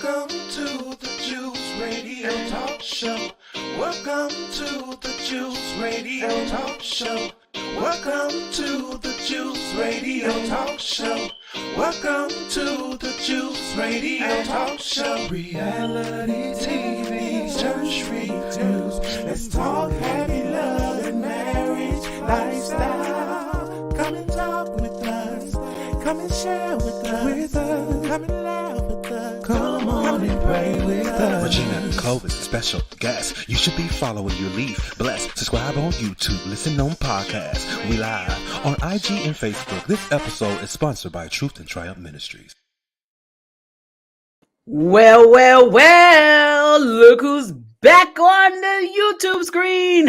Welcome to the Juice Radio Talk Show. Welcome to the Juice Radio Talk Show. Welcome to the Juice Radio Talk Show. Welcome to the Juice Radio Talk Show. Reality TV, church reviews. Let's talk happy love and marriage lifestyle. Come and talk with us. Come and share with us. Come and laugh with us. Come on and pray with us. Regina Clovis, special guest. You should be following your lead. Bless. Subscribe on YouTube. Listen on podcasts. We live on IG and Facebook. This episode is sponsored by Truth and Triumph Ministries. Well, look who's back on the YouTube screen.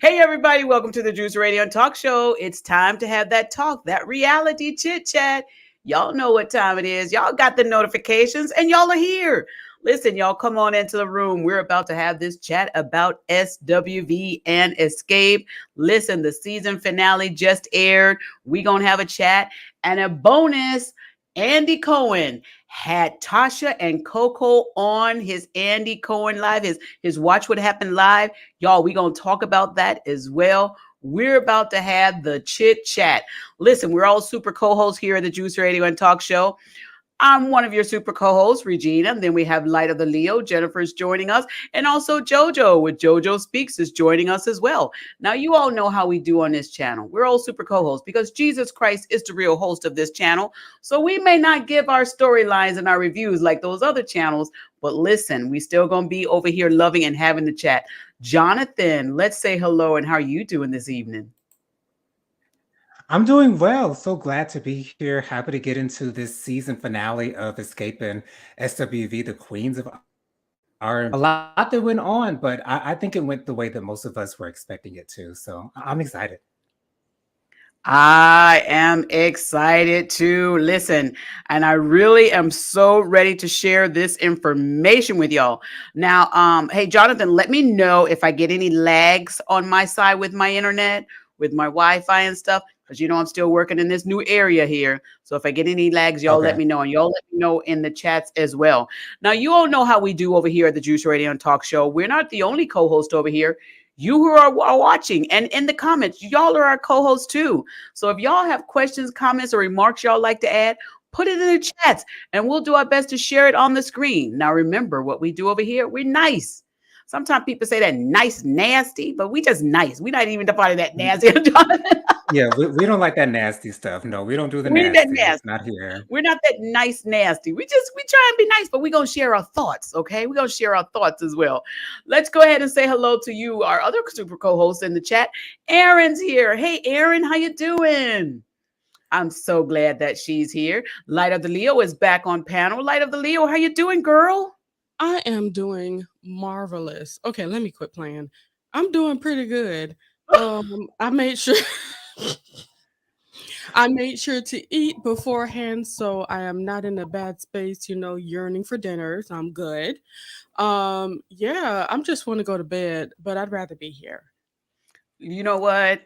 Hey, everybody, welcome to the Juice Radio Talk Show. It's time to have that talk, that reality chit chat. Y'all know what time it is. Y'all got the notifications and y'all are here. Listen, y'all come on into the room. We're about to have this chat about SWV and Xscape. Listen, the season finale just aired. We're going to have a chat and a bonus. Andy Cohen had Tocha and Coco on his Andy Cohen live, his Watch What Happened live. Y'all, we're going to talk about that as well. We're about to have the chit chat. Listen, we're all super co-hosts here at the Juice Radio and Talk Show. I'm one of your super co-hosts, Regina. And then we have Light of the Leo. Jennifer's joining us. And also JoJo with JoJo Speaks is joining us as well. Now, you all know how we do on this channel. We're all super co-hosts because Jesus Christ is the real host of this channel. So we may not give our storylines and our reviews like those other channels. But listen, we still going to be over here loving and having the chat. Jonathan, let's say hello. And how are you doing this evening? I'm doing well. So glad to be here. Happy to get into this season finale of Xscape and SWV, the Queens of R. A lot that went on, but I think it went the way that most of us were expecting it to. So I'm excited. I am excited to listen, and I really am so ready to share this information with y'all. Now, hey, Jonathan, let me know if I get any lags on my side with my internet, with my Wi-Fi and stuff. Because, I'm still working in this new area here. So if I get any lags, y'all let me know. And y'all let me know in the chats as well. Now, you all know how we do over here at the Juice Radio and Talk Show. We're not the only co-host over here. You who are watching and in the comments, y'all are our co-hosts too. So if y'all have questions, comments, or remarks y'all like to add, put it in the chats. And we'll do our best to share it on the screen. Now, remember what we do over here. We're nice. Sometimes people say that nice, nasty, but we just nice. We're not even the part of that nasty, Jonathan. Yeah, we don't like that nasty stuff. No, we don't do the nasty. That nasty. It's not here. We're not that nice, nasty. We try and be nice, but we're going to share our thoughts, okay? We're going to share our thoughts as well. Let's go ahead and say hello to you, our other super co-host in the chat. Erin's here. Hey, Erin, how you doing? I'm so glad that she's here. Light of the Leo is back on panel. Light of the Leo, how you doing, girl? I am doing marvelous. Okay, let me quit playing. I'm doing pretty good. I made sure to eat beforehand, so I am not in a bad space, yearning for dinner. So I'm good. Yeah, I'm just want to go to bed, but I'd rather be here. You know what?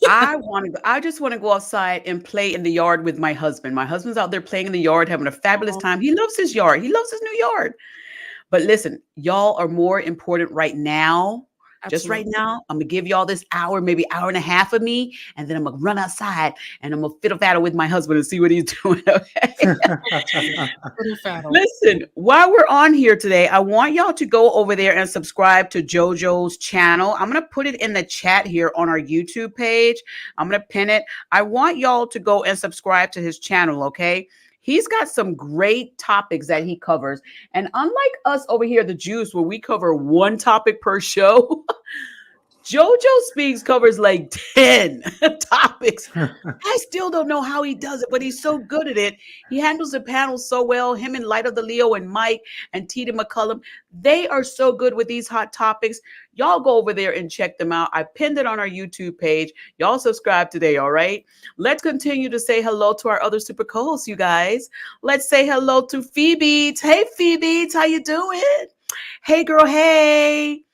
I just want to go outside and play in the yard with my husband. My husband's out there playing in the yard, having a fabulous time. He loves his yard. He loves his new yard. But listen, y'all are more important right now. Absolutely. Just right now, I'm going to give y'all this hour, maybe hour and a half of me, and then I'm going to run outside and I'm going to fiddle-faddle with my husband and see what he's doing, okay? Listen, while we're on here today, I want y'all to go over there and subscribe to JoJo's channel. I'm going to put it in the chat here on our YouTube page. I'm going to pin it. I want y'all to go and subscribe to his channel, okay? He's got some great topics that he covers. And unlike us over here at The Juice, where we cover one topic per show, JoJo Speaks covers like 10 topics. I still don't know how he does it, but he's so good at it. He handles the panel so well. Him and Light of the Leo and Mike and Tita McCullum, they are so good with these hot topics. Y'all go over there and check them out. I pinned it on our YouTube page. Y'all subscribe today, all right? Let's continue to say hello to our other super co-hosts, you guys. Let's say hello to Phoebe. Hey, Phoebe, how you doing? Hey, girl, hey.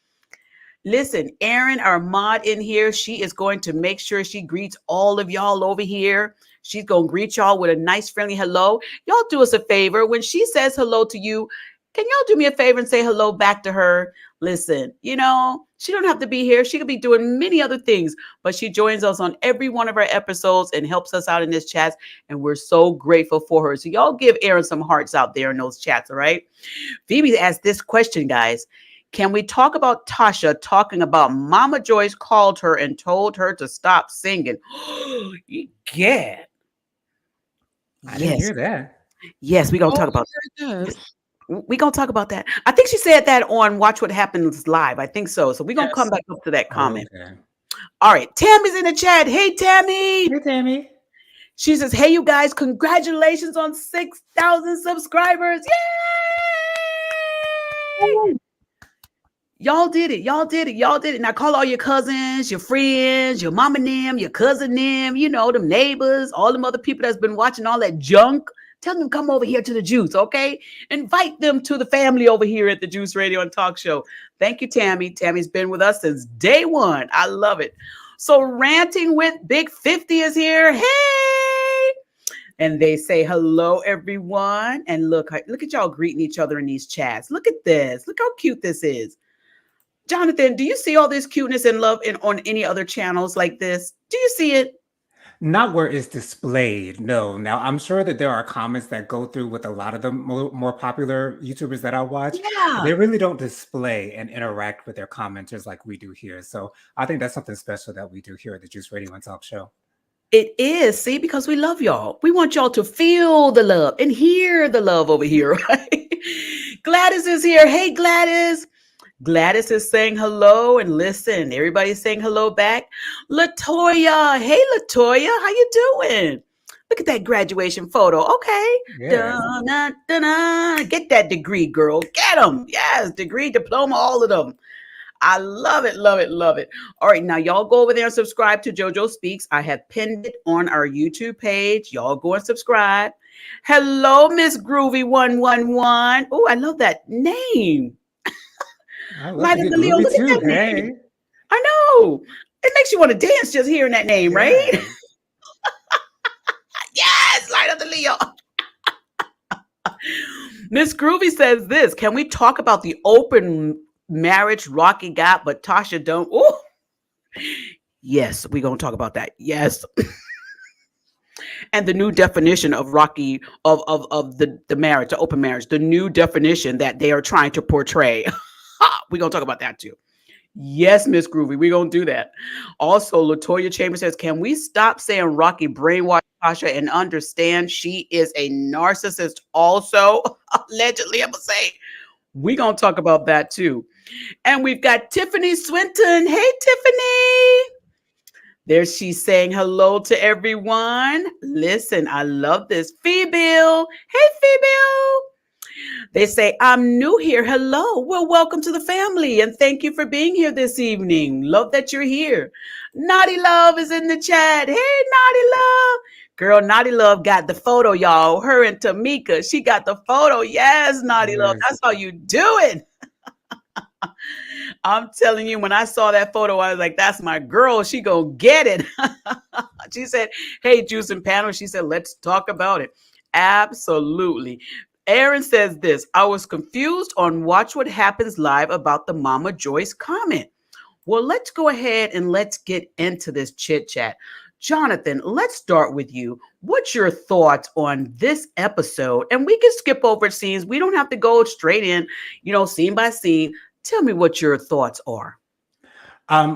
Listen, Erin, our mod in here, she is going to make sure she greets all of y'all over here. She's going to greet y'all with a nice, friendly hello. Y'all do us a favor. When she says hello to you, can y'all do me a favor and say hello back to her? Listen, she don't have to be here. She could be doing many other things, but she joins us on every one of our episodes and helps us out in this chat. And we're so grateful for her. So y'all give Erin some hearts out there in those chats, all right? Phoebe asked this question, guys. Can we talk about Tasha talking about Mama Joyce called her and told her to stop singing? Yeah. I didn't hear that. Yes, we're going to talk about that. We're going to talk about that. I think she said that on Watch What Happens Live. I think so. So we're going to come back up to that comment. Okay. All right. Tammy's in the chat. Hey, Tammy. Hey, Tammy. She says, hey, you guys, congratulations on 6,000 subscribers. Yay! Y'all did it. Y'all did it. Y'all did it. Now call all your cousins, your friends, your mama and them, your cousin them, them neighbors, all them other people that's been watching all that junk. Tell them to come over here to the Juice, okay? Invite them to the family over here at the Juice Radio and Talk Show. Thank you, Tammy. Tammy's been with us since day one. I love it. So Ranting with Big 50 is here. Hey! And they say, hello, everyone. And look at y'all greeting each other in these chats. Look at this. Look how cute this is. Jonathan, do you see all this cuteness and love on any other channels like this? Do you see it? Not where it's displayed, no. Now, I'm sure that there are comments that go through with a lot of the more popular YouTubers that I watch. Yeah. They really don't display and interact with their commenters like we do here. So I think that's something special that we do here at the Juice Radio and Talk Show. It is, see, because we love y'all. We want y'all to feel the love and hear the love over here, right? Gladys is here. Hey, Gladys. Gladys is saying hello, and listen, everybody's saying hello back. Latoya, hey Latoya, how you doing? Look at that graduation photo. Okay. Yes. Get that degree, girl. Get them. Yes, degree, diploma, all of them. I love it, love it, love it. All right, now y'all go over there and subscribe to JoJo Speaks. I have pinned it on our YouTube page. Y'all go and subscribe. Hello, Miss Groovy 111. Oh, I love that name. I love Light to of get the Leo, groovy look at too. that Hey. name. I know. It makes you want to dance just hearing that name, right? Yeah. Yes, Light of the Leo. Miss Groovy says this. Can we talk about the open marriage Rocky got, but Tasha don't? Oh, yes, we're going to talk about that. Yes. And the new definition of Rocky, of the marriage, the open marriage, the new definition that they are trying to portray. We're going to talk about that too. Yes, Miss Groovy, we're going to do that. Also, Latoya Chambers says, can we stop saying Rocky brainwashed Tasha and understand she is a narcissist also? Allegedly, I'm going to say. We're going to talk about that too. And we've got Tiffany Swinton. Hey, Tiffany. There she's saying hello to everyone. Listen, I love this. Phoebe. Hey, Phoebe. They say, I'm new here. Hello. Well, welcome to the family. And thank you for being here this evening. Love that you're here. Naughty Love is in the chat. Hey, Naughty Love. Girl, Naughty Love got the photo, y'all. Her and Tamika. She got the photo. Yes, Naughty Love. That's how you do it. I'm telling you, when I saw that photo, I was like, that's my girl. She gonna get it. She said, hey, Juice and Panel. She said, let's talk about it. Absolutely. Aaron says this. I was confused on Watch What Happens Live about the Mama Joyce comment. Well, let's go ahead and let's get into this chit chat. Jonathan, let's start with you. What's your thoughts on this episode? And we can skip over scenes. We don't have to go straight in, scene by scene. Tell me what your thoughts are.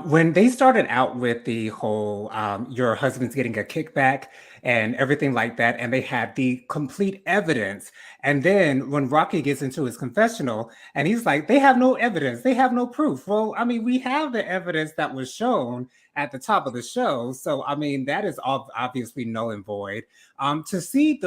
When they started out with the whole your husband's getting a kickback and everything like that, and they had the complete evidence. And then when Rocky gets into his confessional and he's like, they have no evidence, they have no proof. Well, I mean, we have the evidence that was shown at the top of the show. So, I mean, that is obviously null and void. To see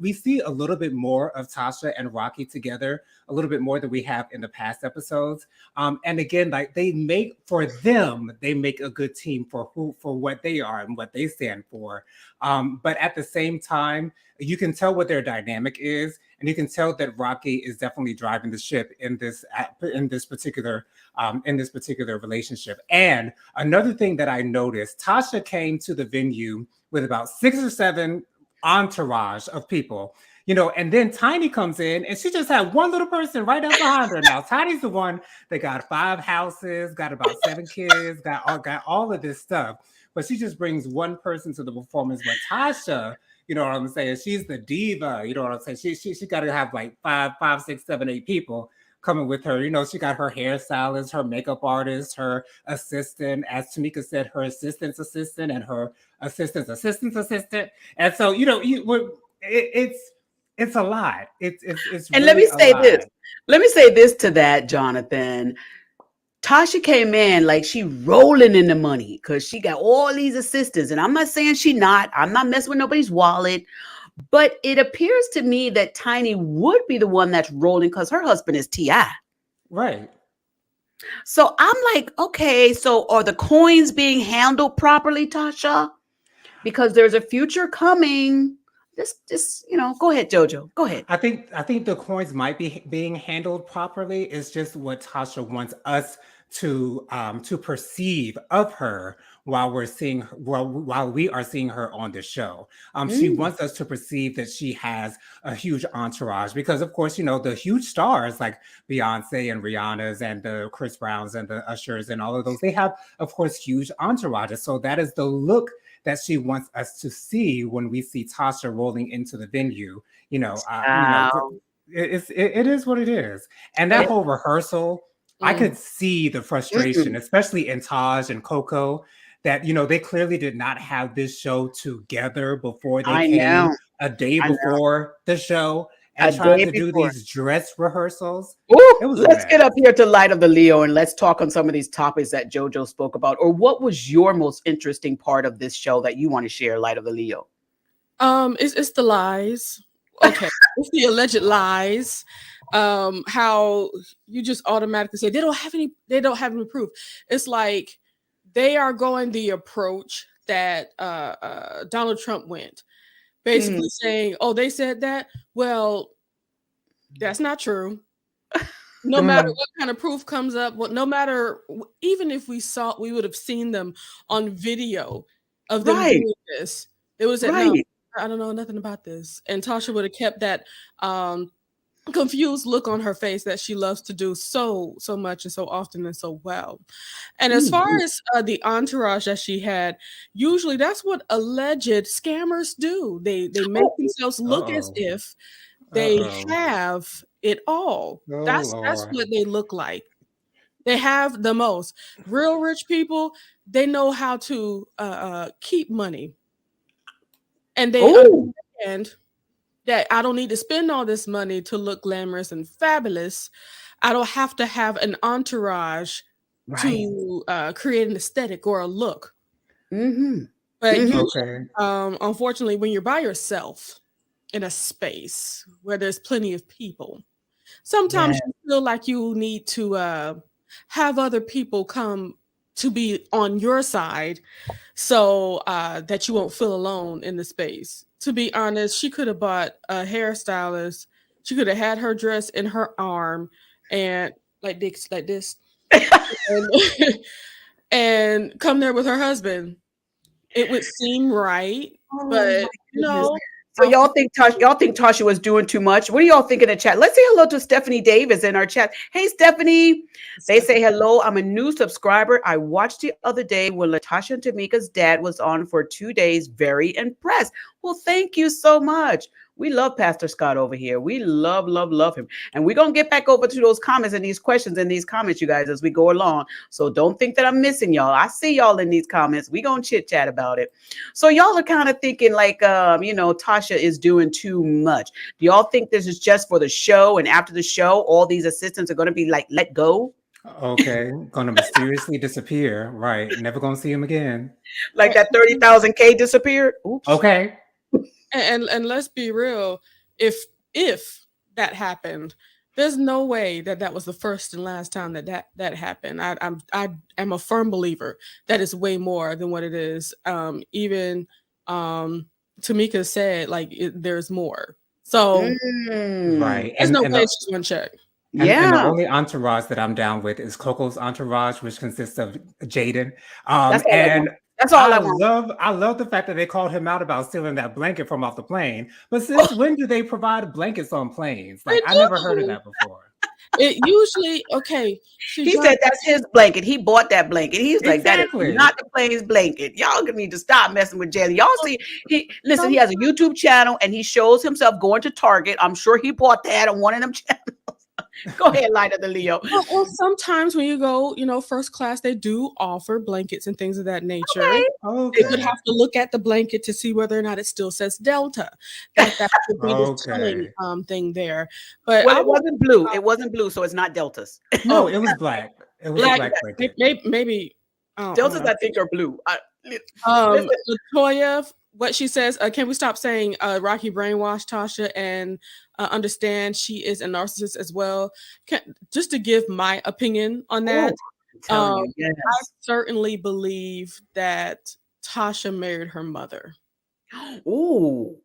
we see a little bit more of Tasha and Rocky together, a little bit more than we have in the past episodes. And again, like they make a good team for what they are and what they stand for. But at the same time, you can tell what their dynamic is, and you can tell that Rocky is definitely driving the ship in this particular relationship. And another thing that I noticed, Tasha came to the venue with about 6 or 7 entourage of people. And then Tiny comes in and she just had one little person right up behind her. Now, Tiny's the one that got 5 houses, got about 7 kids, got all of this stuff. But she just brings one person to the performance. But Tasha, you know what I'm saying? She's the diva. You know what I'm saying? She got to have like 5, 6, 7, 8 people coming with her. She got her hairstylist, her makeup artist, her assistant, as Tamika said, her assistant's assistant and her assistant's assistant. And so, it's a lot. It's And really let me say lot. this. Let me say this to that, Jonathan. Tasha came in like she rolling in the money because she got all these assistants. And I'm not saying I'm not messing with nobody's wallet. But it appears to me that Tiny would be the one that's rolling because her husband is T.I. Right. So I'm like, okay, so are the coins being handled properly, Tasha? Because there's a future coming. This, go ahead, Jojo. Go ahead. I think the coins might be being handled properly. It's just what Tasha wants us to perceive of her while we are seeing her on the show. She wants us to perceive that she has a huge entourage because, of course, the huge stars like Beyonce and Rihanna's and the Chris Browns and the Ushers and all of those, they have, of course, huge entourages. So that is the look that she wants us to see when we see Tasha rolling into the venue. It is what it is. And that whole rehearsal, I could see the frustration, especially in Taj and Coco, that, they clearly did not have this show together before they came a day before the show. And trying to do these dress rehearsals. Let's get up here to Light of the Leo and let's talk on some of these topics that JoJo spoke about. Or what was your most interesting part of this show that you want to share, Light of the Leo? It's the lies. Okay, it's the alleged lies. How you just automatically say they don't have any proof. It's like they are going the approach that Donald Trump went. Basically saying, oh, they said that. Well, that's not true. No matter what kind of proof comes up, no matter, even if we would have seen them on video of them doing this. It was that, no, I don't know nothing about this. And Tasha would have kept that confused look on her face that she loves to do so much and so often and so well. And as far as the entourage that she had, usually that's what alleged scammers do. They make themselves look as if they have it all. That's what they look like. They have the most. Real rich people, they know how to keep money. And they understand that I don't need to spend all this money to look glamorous and fabulous. I don't have to have an entourage to create an aesthetic or a look. But unfortunately, when you're by yourself in a space where there's plenty of people, sometimes you feel like you need to have other people come to be on your side so that you won't feel alone in the space. To be honest, she could have bought a hairstylist. She could have had her dress in her arm and like this and come there with her husband. It would seem right, but no. So y'all think Tasha was doing too much? What do y'all think in the chat? Let's say hello to Stephanie Davis in our chat. Hey, Stephanie. They say hello. I'm a new subscriber. I watched the other day when Latocha and Tamika's dad was on for 2 days. Very impressed. Well, thank you so much. We love Pastor Scott over here. We love him. And we're going to get back over to those comments and these questions in these comments, you guys, as we go along. So don't think that I'm missing y'all. I see y'all in these comments. We're going to chit chat about it. So y'all are kind of thinking like, Tasha is doing too much. Do y'all think this is just for the show? And after the show, all these assistants are going to be like, let go? Okay, gonna mysteriously disappear. Right, never gonna see him again. Like that 30,000 K disappeared. Oops. Okay. And let's be real. If that happened, there's no way that was the first and last time that happened. I am a firm believer that it's way more than what it is. Even Tamika said there's more. So right, there's no way it's just one check. And the only entourage that I'm down with is Coco's entourage, which consists of Jaden. That's all I want. I love the fact that they called him out about stealing that blanket from off the plane. But since when do they provide blankets on planes? Like, I never heard of that before. It usually, okay. He said that's his blanket. He bought that blanket. He's like, Exactly. that is not the plane's blanket. Y'all need to stop messing with Jalen. Y'all see, he has a YouTube channel and he shows himself going to Target. I'm sure he bought that on one of them channels. Go ahead, Light of the Leo. Well, sometimes when you go, first class, they do offer blankets and things of that nature. Okay. They would have to look at the blanket to see whether or not it still says Delta. That's the biggest telling thing there. But it wasn't blue. It wasn't blue, so it's not Deltas. No, it was black. It was black blanket. Maybe Deltas, I think, are blue. Latocha, what she says, can we stop saying Rocky brainwashed Tocha and understand she is a narcissist as well? Just to give my opinion on that, I certainly believe that Tocha married her mother. Ooh,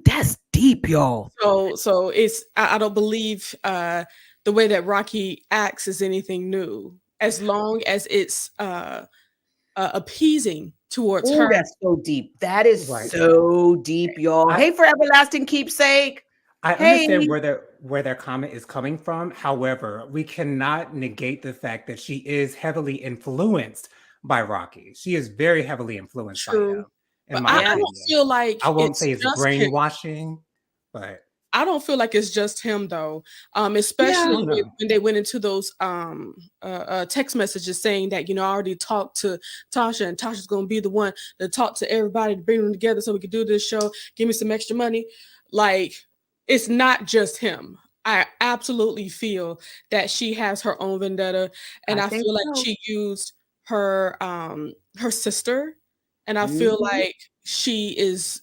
that's deep, y'all. So it's I don't believe the way that Rocky acts is anything new, as long as it's appeasing towards her. That's so deep. That is so deep, y'all. Hey, for everlasting keepsake. I understand where their comment is coming from. However, we cannot negate the fact that she is heavily influenced by Rocky. She is very heavily influenced by him. But I don't feel like I won't say it's brainwashing, but I don't feel like it's just him though. Especially when they went into those text messages saying that, I already talked to Tocha and Tasha's going to be the one to talk to everybody to bring them together so we could do this show. Give me some extra money. Like, it's not just him. I absolutely feel that she has her own vendetta, and I feel like she used her sister, and I feel like she is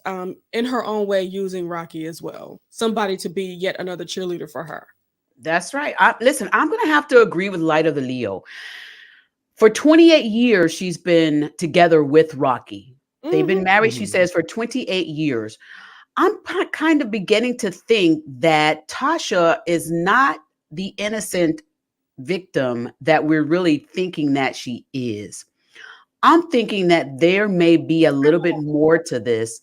in her own way using Rocky as well. Somebody to be yet another cheerleader for her. That's right. Listen, I'm going to have to agree with Light of the Leo. For 28 years, she's been together with Rocky. They've been married, she says, for 28 years. I'm kind of beginning to think that Tocha is not the innocent victim that we're really thinking that she is. I'm thinking that there may be a little bit more to this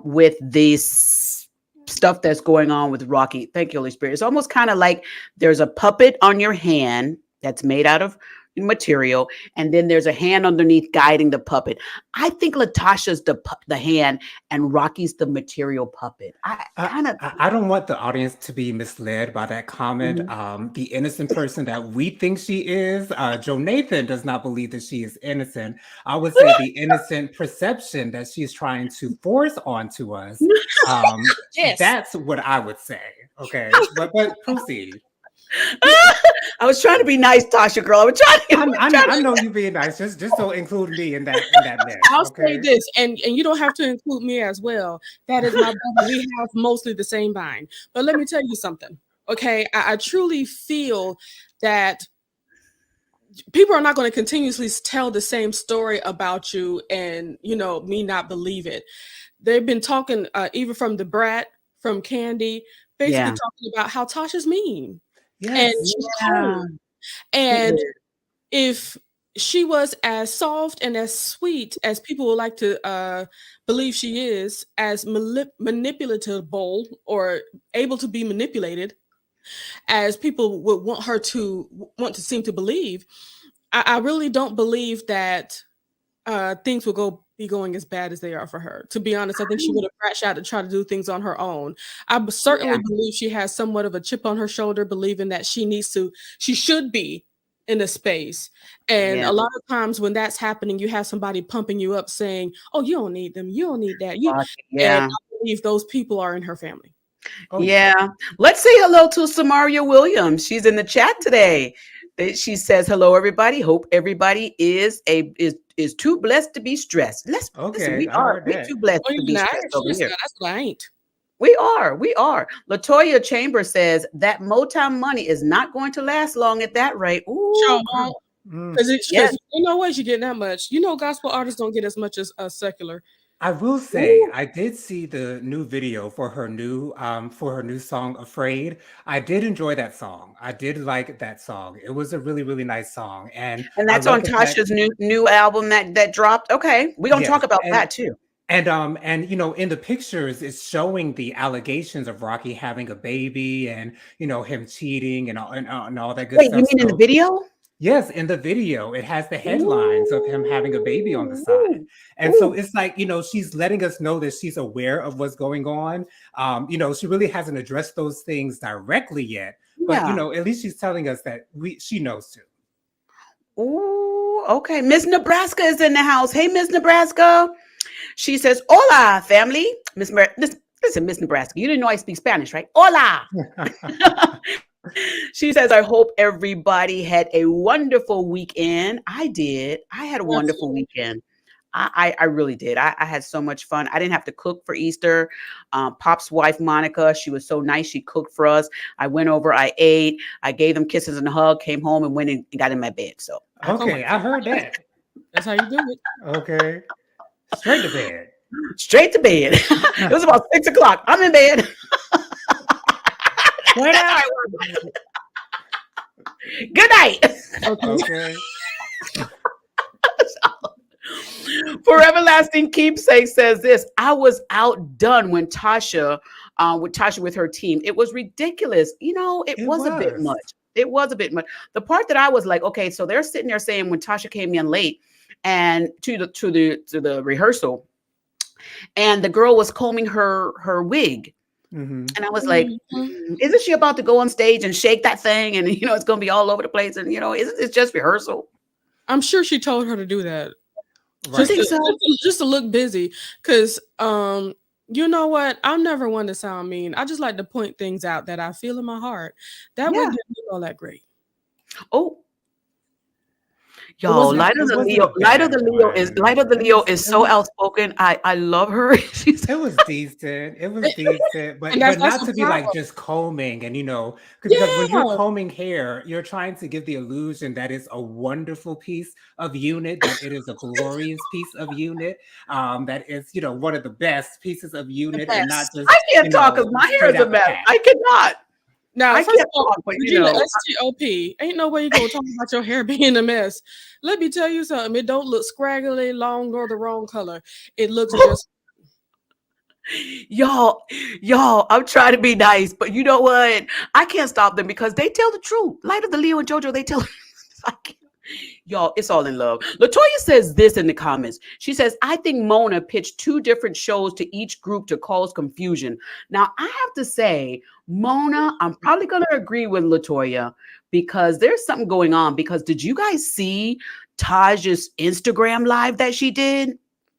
with this stuff that's going on with Rocky. Thank you, Holy Spirit. It's almost kind of like there's a puppet on your hand that's made out of material, and then there's a hand underneath guiding the puppet. I think Latocha's the hand and Rocky's the material puppet. I don't want the audience to be misled by that comment. The innocent person that we think she is, Joe Nathan does not believe that she is innocent. I would say the innocent perception that she's trying to force onto us. Yes. That's what I would say. Okay, but proceed. I was trying to be nice, Tocha girl. I know you being nice. Just don't include me in that mess. I'll say this, and you don't have to include me as well. That is my brother. We have mostly the same bind. But let me tell you something. Okay, I truly feel that people are not going to continuously tell the same story about you, and me not believe it. They've been talking even from the brat, from Kandi, basically talking about how Tasha's mean. Yes. And she's cold. And if she was as soft and as sweet as people would like to believe she is, as manipulatable or able to be manipulated, as people would want to seem to believe, I really don't believe that things will be going as bad as they are for her. To be honest, I think she would have crashed out to try to do things on her own. I certainly believe she has somewhat of a chip on her shoulder, believing that she should be in a space. And a lot of times when that's happening, you have somebody pumping you up saying, oh, you don't need them. You don't need that. And I believe those people are in her family. Let's say hello to Samaria Williams. She's in the chat today. She says, hello, everybody. Hope everybody is too blessed to be stressed. Listen, we are. We're too blessed to be stressed over here. That's what I ain't. We are. Latoya Chambers says that Motown money is not going to last long at that rate. Ooh. Because you know what? You're getting that much. Gospel artists don't get as much as secular. I will say I did see the new video for her new song "Afraid." I did enjoy that song. I did like that song. It was a really, really nice song, and And I that's love on the fact. Tasha's new album that dropped. Okay, we're gonna Yes, talk about that too. and in the pictures, it's showing the allegations of Rocky having a baby and him cheating and all that good Wait, you stuff. mean in the So video? yes, in the video, it has the headlines of him having a baby on the side. Ooh, And so ooh, it's like, she's letting us know that she's aware of what's going on. She really hasn't addressed those things directly yet, but yeah. at least she's telling us that she knows too. Ooh, okay. Miss Nebraska is in the house. Hey, Miss Nebraska. She says, "Hola, family." Listen, Miss Nebraska. You didn't know I speak Spanish, right? Hola. She says, "I hope everybody had a wonderful weekend." I did. I had a wonderful Absolutely. weekend. I really did. I had so much fun. I didn't have to cook for Easter. Pop's wife, Monica, she was so nice. She cooked for us. I went over, I ate, I gave them kisses and a hug, came home and went and got in my bed. So I Oh my Okay, I heard that. That's how you do it. Okay. Straight to bed. straight to bed. It was about 6 o'clock. I'm in bed. What That's how up? it works. Good night. Okay. Okay. For Everlasting Keepsake says this: "I was outdone when Tasha with her team. It was ridiculous. It It was a bit was. much. It was a bit much. The part that I was like, okay, so they're sitting there saying when Tasha came in late and to the rehearsal, and the girl was combing her wig, Hmm. and I was like, Mhm. isn't she about to go on stage and shake that thing, and it's going to be all over the place, and isn't it just rehearsal? I'm sure she told her to do that You just Right. think to so? just to look busy. Because you know what? I'm never one to sound mean. I just like to point things out that I feel in my heart. That wig Yeah. didn't look all that great. Oh, It y'all, wasn't. It wasn't a bad Light of one. the It Leo was. is It so was. outspoken. I love her. She's It was decent. It was decent, And but that's but that's not the to be like problem. just combing and because when you're Yeah. combing hair, you're trying to give the illusion that it's a wonderful piece of unit, that it is a glorious piece of unit, that it's one of the best pieces of The unit, and not best. just I can't talk because my hair straight is a out the mess. pack. I cannot. Now, I first can't of all, talk, but Regina STOP, ain't no way you gonna talk about your hair being a mess. Let me tell you something. It don't look scraggly, long, nor the wrong color. It looks just y'all, I'm trying to be nice, but you know what? I can't stop them because they tell the truth. Light of the Leo and JoJo, they tell. I can't. Y'all, it's all in love. Latoya says this in the comments. She says, "I think Mona pitched two different shows to each group to cause confusion." Now, I have to say, Mona, I'm probably going to agree with Latoya because there's something going on. Because did you guys see Taj's Instagram live that she did?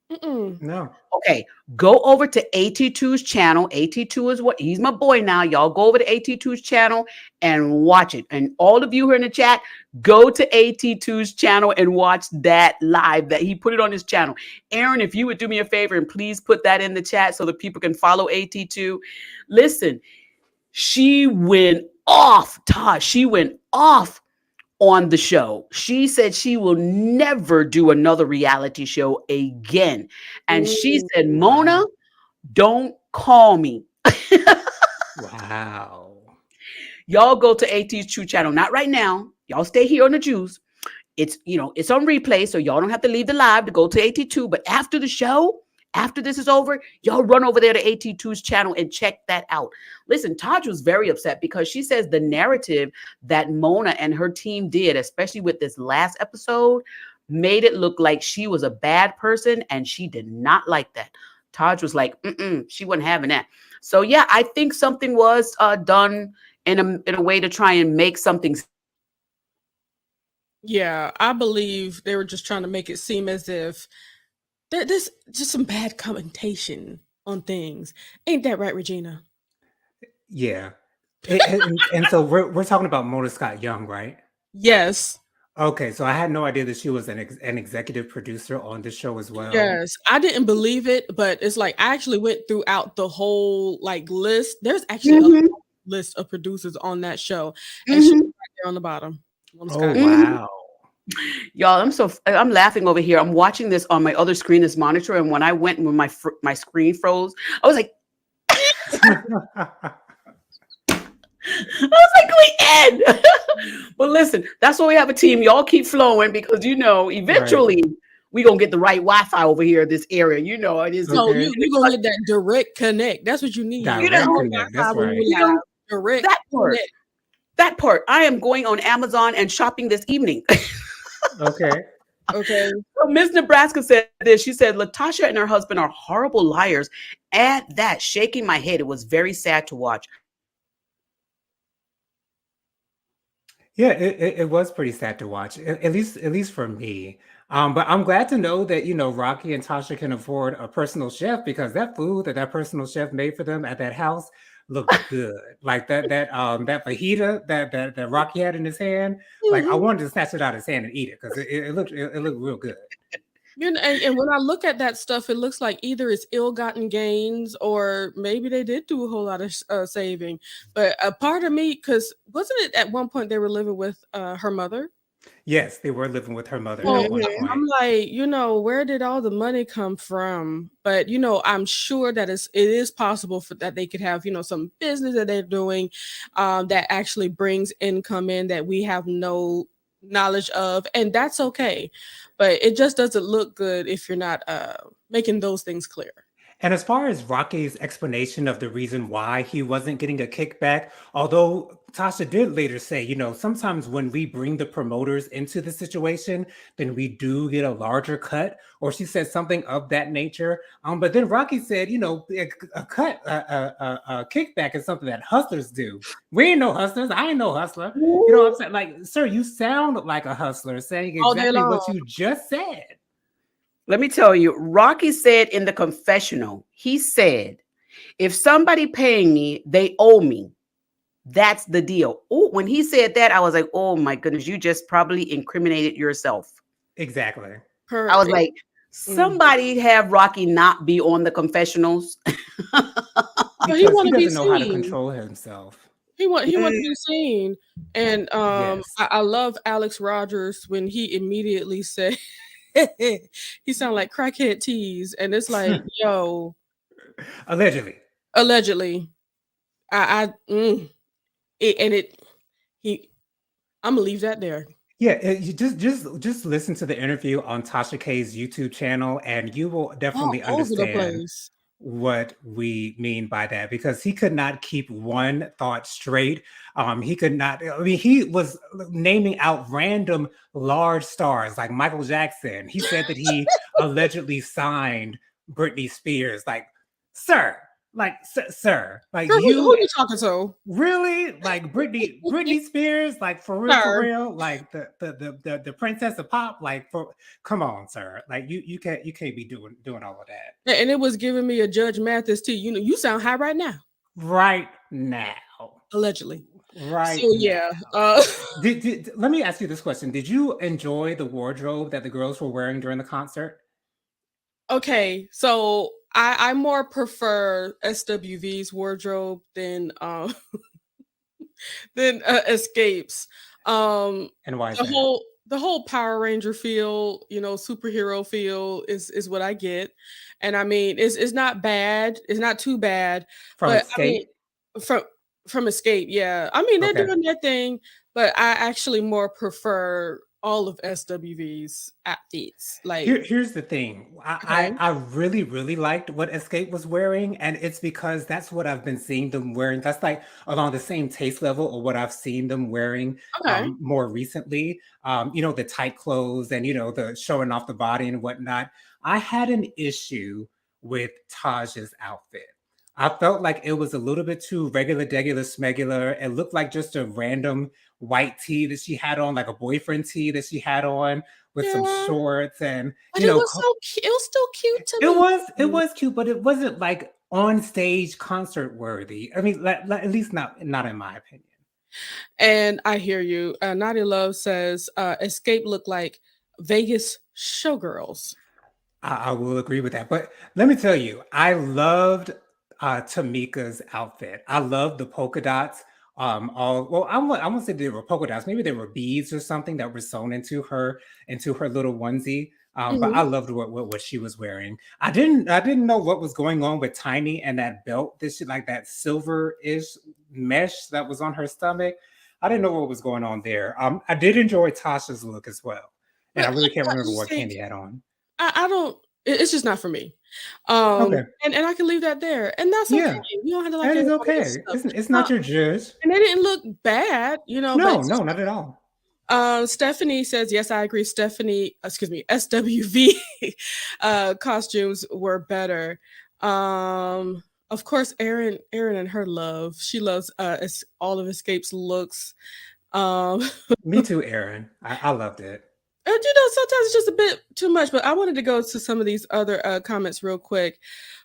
mm-mm. No. Okay, go over to AT2's channel. AT2 is what he's my boy now. Y'all go over to AT2's channel and watch it. And all of you who are in the chat, go to AT2's channel and watch that live that he put it on his channel. Aaron, if you would do me a favor and please put that in the chat so that people can follow AT2. Listen, she went off, Tosh. She went off on the show. She said she will never do another reality show again. And she Ooh. said, "Mona, Wow. don't call me." Wow. Y'all go to AT's True Channel. Not right now. Y'all stay here on the juice. It's on replay, so y'all don't have to leave the live to go to AT2. But after the show, after this is over, y'all run over there to AT2's channel and check that out. Listen, Taj was very upset because she says the narrative that Mona and her team did, especially with this last episode, made it look like she was a bad person, and she did not like that. Taj was like, she wasn't having that. So yeah, I think something was done in a way to try and make something. Yeah, I believe they were just trying to make it seem as if there's just some bad commentation on things. Ain't that right, Regina? Yeah. And so we're talking about Mona Scott Young, right? Yes. Okay, so I had no idea that she was an executive producer on this show as well. Yes. I didn't believe it, but it's like I actually went throughout the whole list. There's actually a Mhm, list of producers on that show, and she's mhm, right there on the bottom. Mona Oh, Scott Young. mhm. wow. Y'all, I'm laughing over here. I'm watching this on my other screen, this monitor, and when I went when my screen froze, I was like, we end. But listen, that's why we have a team. Y'all keep flowing because Right. eventually we gonna get the right Wi-Fi over here in this area. It is. So Okay. you gonna get that direct connect. That's what you need. You Direct know, connect. That's When right. we live, direct that part. connect. That part. I am going on Amazon and shopping this evening. Okay. Okay. So Miss Nebraska said this. She said, Latasha and her husband are horrible liars. At that, shaking my head. It was very sad to watch. Yeah, it was pretty sad to watch, at least for me. But I'm glad to know that Rocky and Tasha can afford a personal chef because that food that personal chef made for them at that house looked good. Like that fajita that Rocky had in his hand. Like I wanted to snatch it out of his hand and eat it because it looked real good. And when I look at that stuff, it looks like either it's ill-gotten gains or maybe they did do a whole lot of saving. But a part of me, because wasn't it at one point they were living with her mother? Yes, they were living with her mother Well, at one Mhm. I'm point. like, where did all the money come from? But I'm sure that it is possible for that they could have, some business that they're doing that actually brings income in that we have no knowledge of, and that's okay. But it just doesn't look good if you're not making those things clear. And as far as Rocky's explanation of the reason why he wasn't getting a kickback, although Tasha did later say, sometimes when we bring the promoters into the situation, then we do get a larger cut, or she said something of that nature. But then Rocky said, a cut, a kickback is something that hustlers do. We ain't no hustlers. I ain't no hustler. You know what I'm saying? Like, sir, you sound like a hustler saying All day exactly what long. you just said. Let me tell you, Rocky said in the confessional, he said, if somebody paying me, they owe me. That's the deal. Oh, when he said that, I was like, oh my goodness, you just probably incriminated yourself. Exactly. I was like, Mm. somebody have Rocky not be on the confessionals. So he Because want he to be doesn't know how to seen. control himself. He want to be seen, and Yes. I love Alex Rogers when he immediately said he sounded like crackhead tease, and it's like, yo, Allegedly. allegedly, and he, I'm gonna leave that there. Yeah, you just listen to the interview on Tasha K's YouTube channel, and you will All definitely over the understand place. what we mean by that because he could not keep one thought straight. He could not. I mean, he was naming out random large stars like Michael Jackson. He said that he allegedly signed Britney Spears. Like, sir, like Girl, who you you talking to, really like Britney Spears, like for sir? real, like the princess of pop, like for come on, sir, like you can't be doing all of that And it was giving me a Judge Mathis too. You sound high right now, right now, allegedly. right So now. yeah, Let me ask you this question: did you enjoy the wardrobe that the girls were wearing during the concert? okay. So I more prefer SWV's wardrobe than Escapes. And why is The that? whole Power Ranger feel, superhero feel is what I get, and I mean it's not bad. It's not too bad, From but I mean Escape? from Escape, yeah. I mean they're Okay. doing their thing, but I actually more prefer all of SWV's outfits. Like, Here's the thing. okay, I really, really liked what Escape was wearing, and it's because that's what I've been seeing them wearing. That's like along the same taste level of what I've seen them wearing okay, more recently. The tight clothes and the showing off the body and whatnot. I had an issue with Taj's outfit. I felt like it was a little bit too regular, degular, smegular. It looked like just a random white tee that she had on, like a boyfriend tee that she had on with some yeah. shorts and But it was so cute. It was still cute to it me. was cute, but it wasn't like on stage concert worthy. I mean, at least not in my opinion. And I hear you. Naughty Love says Escape looked like Vegas showgirls. I will agree with that. But let me tell you, I loved Tamika's outfit. I loved the polka dots I won't say they were polka dots. Maybe they were beads or something that were sewn into her little onesie. But I Mhm. loved what she was wearing. I didn't know what was going on with Tiny and that belt. This shit, like that silver-ish mesh that was on her stomach. I didn't know what was going on there. I did enjoy Tasha's look as well, and But I really can't I remember just what think Candy had on. I don't. It's just not for me. Okay, And I can leave that there, and that's okay. yeah, You don't have to like that is everybody else's okay. stuff. It's Uh, not your judge. and they didn't look bad, but No, it's no, just not at all. Stephanie says, yes, I agree. Stephanie, excuse me, SWV costumes were better. Of course, Erin and her love. She loves all of Escape's looks. Um, Me too, Aaron. I loved it. and sometimes it's just a bit too much, but I wanted to go to some of these other comments real quick.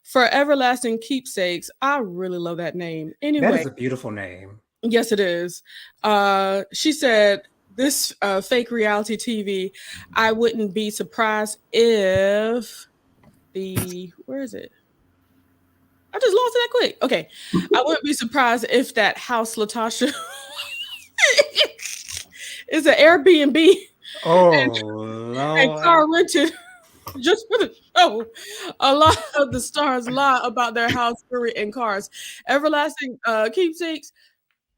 For Everlasting Keepsakes, I really love that name. That Anyway, is a beautiful name. yes, it is. She said, this fake reality TV, I wouldn't be surprised if where is it? I just lost it that quick. Okay. I wouldn't be surprised if that house Latasha is an Airbnb Oh and Lord. car rented just for the show. A lot of the stars lie about their house, jewelry, and cars. Everlasting Keepsakes,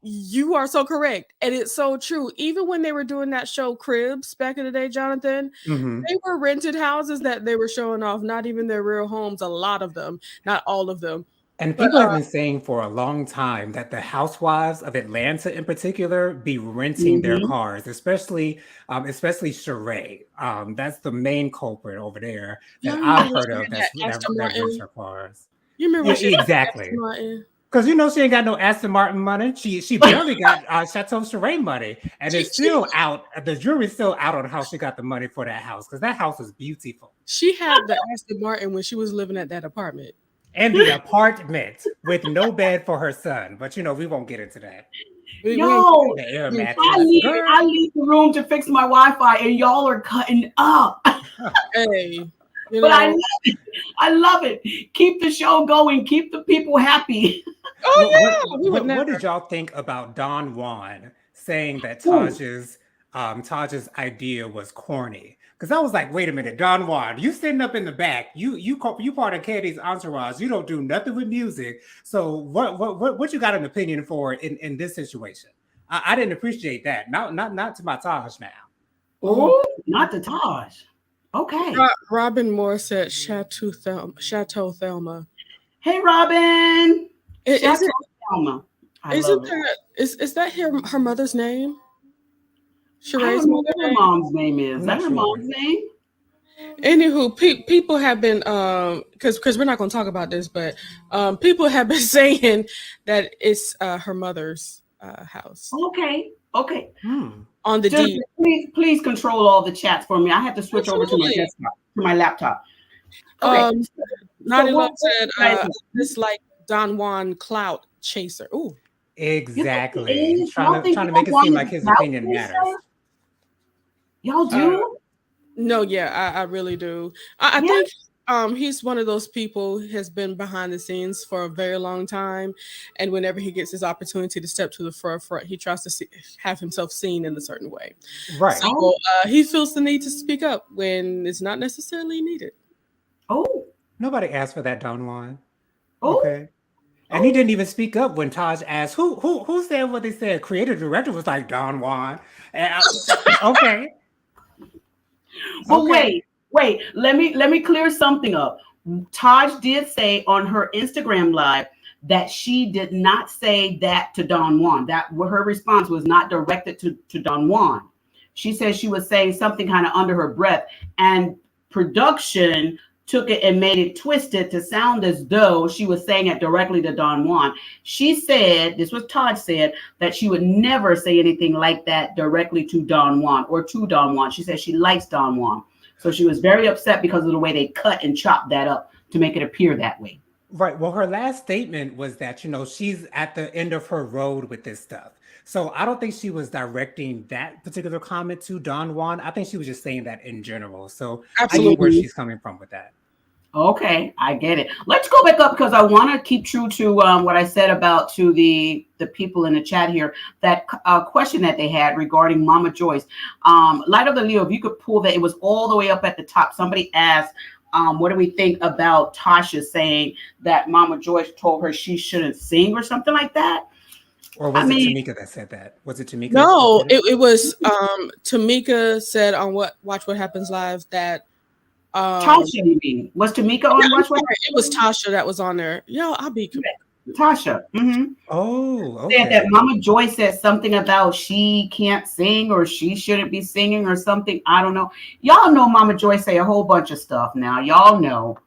you are so correct. And it's so true. Even when they were doing that show Cribs back in the day, Jonathan, Mhm. they were rented houses that they were showing off, not even their real homes, a lot of them, not all of them. And But people have been saying for a long time that the housewives of Atlanta, in particular, be renting their Mhm. cars, especially Sheree. That's the main culprit over there y'all that remember I've when heard she of. had that Aston That rents Martin? her cars. You remember Yeah, when she had that Aston exactly. Martin? Because she ain't got no Aston Martin money. She barely got Chateau Sheree money, and it's still out. The jury's still out on how she got the money for that house because that house is beautiful. She had the Aston Martin when she was living at that apartment. And the apartment with no bed for her son. But we won't get into that. We ain't Yo, The air we ain't I mattress. leave, Girl. I leave the room to fix my Wi-Fi, and y'all are cutting up. hey, But I love it. I love it. Keep the show going. Keep the people happy. oh yeah, we would What never. did y'all think about Don Juan saying that Ooh. Taj's idea was corny? Because I was like, wait a minute, Don Juan, you sitting up in the back, you part of Candy's entourage, you don't do nothing with music. So what you got an opinion for in this situation? I didn't appreciate that. Not to my Taj now. Oh, not the Taj. Okay. Robin Moore said Chateau Thelma. Hey, Robin. Is Shout out it? to Thelma. I Isn't love it. that is that her mother's name? I Sheree's don't know mother's what her name? mom's name is. I'm Is that not her sure. mom's name? Anywho, people have been because we're not going to talk about this, but people have been saying that it's her mother's house Okay. Okay. on the Jennifer, deed. please control all the chats for me. I have to switch over to my Absolutely. desktop, to my laptop. Okay. Naughty Love what said you guys- this like Don Juan clout chaser. Ooh. Exactly. Y'all Trying think to make it Don seem Juan like is his a opinion clout matters. chaser? Y'all do? No, yeah, I really do. I Yeah. think he's one of those people who has been behind the scenes for a very long time, and whenever he gets his opportunity to step to the forefront, he tries to have himself seen in a certain way. Right. So he feels the need to speak up when it's not necessarily needed. Oh. Nobody asked for that, Don Juan. Oh. Okay. And he didn't even speak up when Taj asked who said what they said. Creative director was like Don Juan. Okay. But Okay. wait. Let me clear something up. Taj did say on her Instagram live that she did not say that to Don Juan. That her response was not directed to Don Juan. She said she was saying something kind of under her breath, and production took it and made it twisted to sound as though she was saying it directly to Don Juan. She said, this was Todd said, that she would never say anything like that directly to Don Juan or to Don Juan. She said she likes Don Juan. So she was very upset because of the way they cut and chopped that up to make it appear that way. Right. Well, her last statement was that, she's at the end of her road with this stuff. So I don't think she was directing that particular comment to Don Juan. I think she was just saying that in general. So I get where Absolutely. she's coming from with that. Okay, I get it. Let's go back up because I want to keep true to what I said about to the people in the chat here. That question that they had regarding Mama Joyce. Light of the Leo, if you could pull that, it was all the way up at the top. Somebody asked, what do we think about Tasha saying that Mama Joyce told her she shouldn't sing or something like that? Or was it Tamika that said that? Was it Tamika? No, it was Tamika said on Watch What Happens Live that Tasha, you mean? Was Tamika on Watch What? It was Tasha that was on there. Yo, I'll be Tasha. Mm-hmm. Oh, okay. Said that Mama Joyce said something about she can't sing or she shouldn't be singing or something. I don't know. Y'all know Mama Joyce say a whole bunch of stuff now. Y'all know.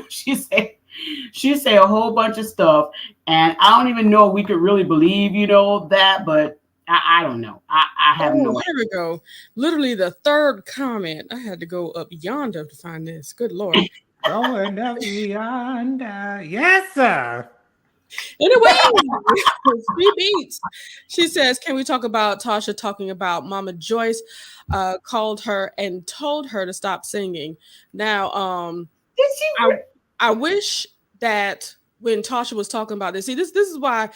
She say a whole bunch of stuff, and I don't even know if we could really believe, that, but I don't know. I have no idea. There we go. Literally the third comment. I had to go up yonder to find this. Good Lord. Going up yonder. Yes, sir. Anyway, 3 beats. She says, can we talk about Tasha talking about Mama Joyce called her and told her to stop singing? Now, Did she? I wish that when Tasha was talking about this, see, this is why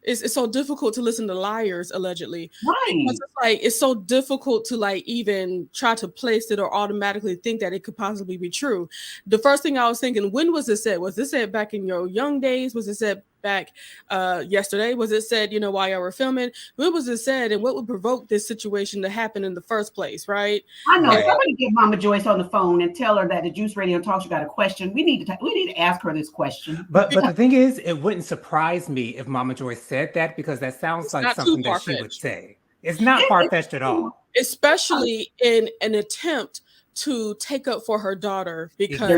it's so difficult to listen to liars, allegedly. Right. Because it's so difficult to even try to place it or automatically think that it could possibly be true. The first thing I was thinking, when was this said? Was this said back in your young days? Was it said back yesterday? Was it said, while y'all were filming? When was it said, and what would provoke this situation to happen in the first place, right? I know. Somebody get Mama Joyce on the phone and tell her that the Juice Radio Talk Show got a question. We need to ask her this question. But the thing is, it wouldn't surprise me if Mama Joyce said that, because that sounds like something that she would say. It's not far-fetched at all. Especially in an attempt to take up for her daughter, because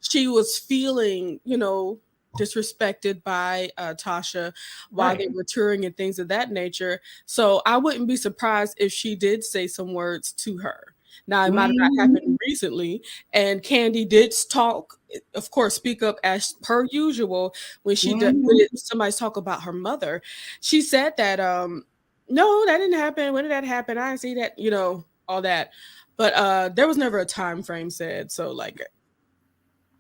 she was feeling, disrespected by Tasha while they were touring and things of that nature. So I wouldn't be surprised if she did say some words to her. Now, it might have not happened recently, and Kandi did talk, of course, speak up as per usual when she did somebody talk about her mother. She said that no, that didn't happen. When did that happen? I didn't see that, all that. But there was never a time frame said. So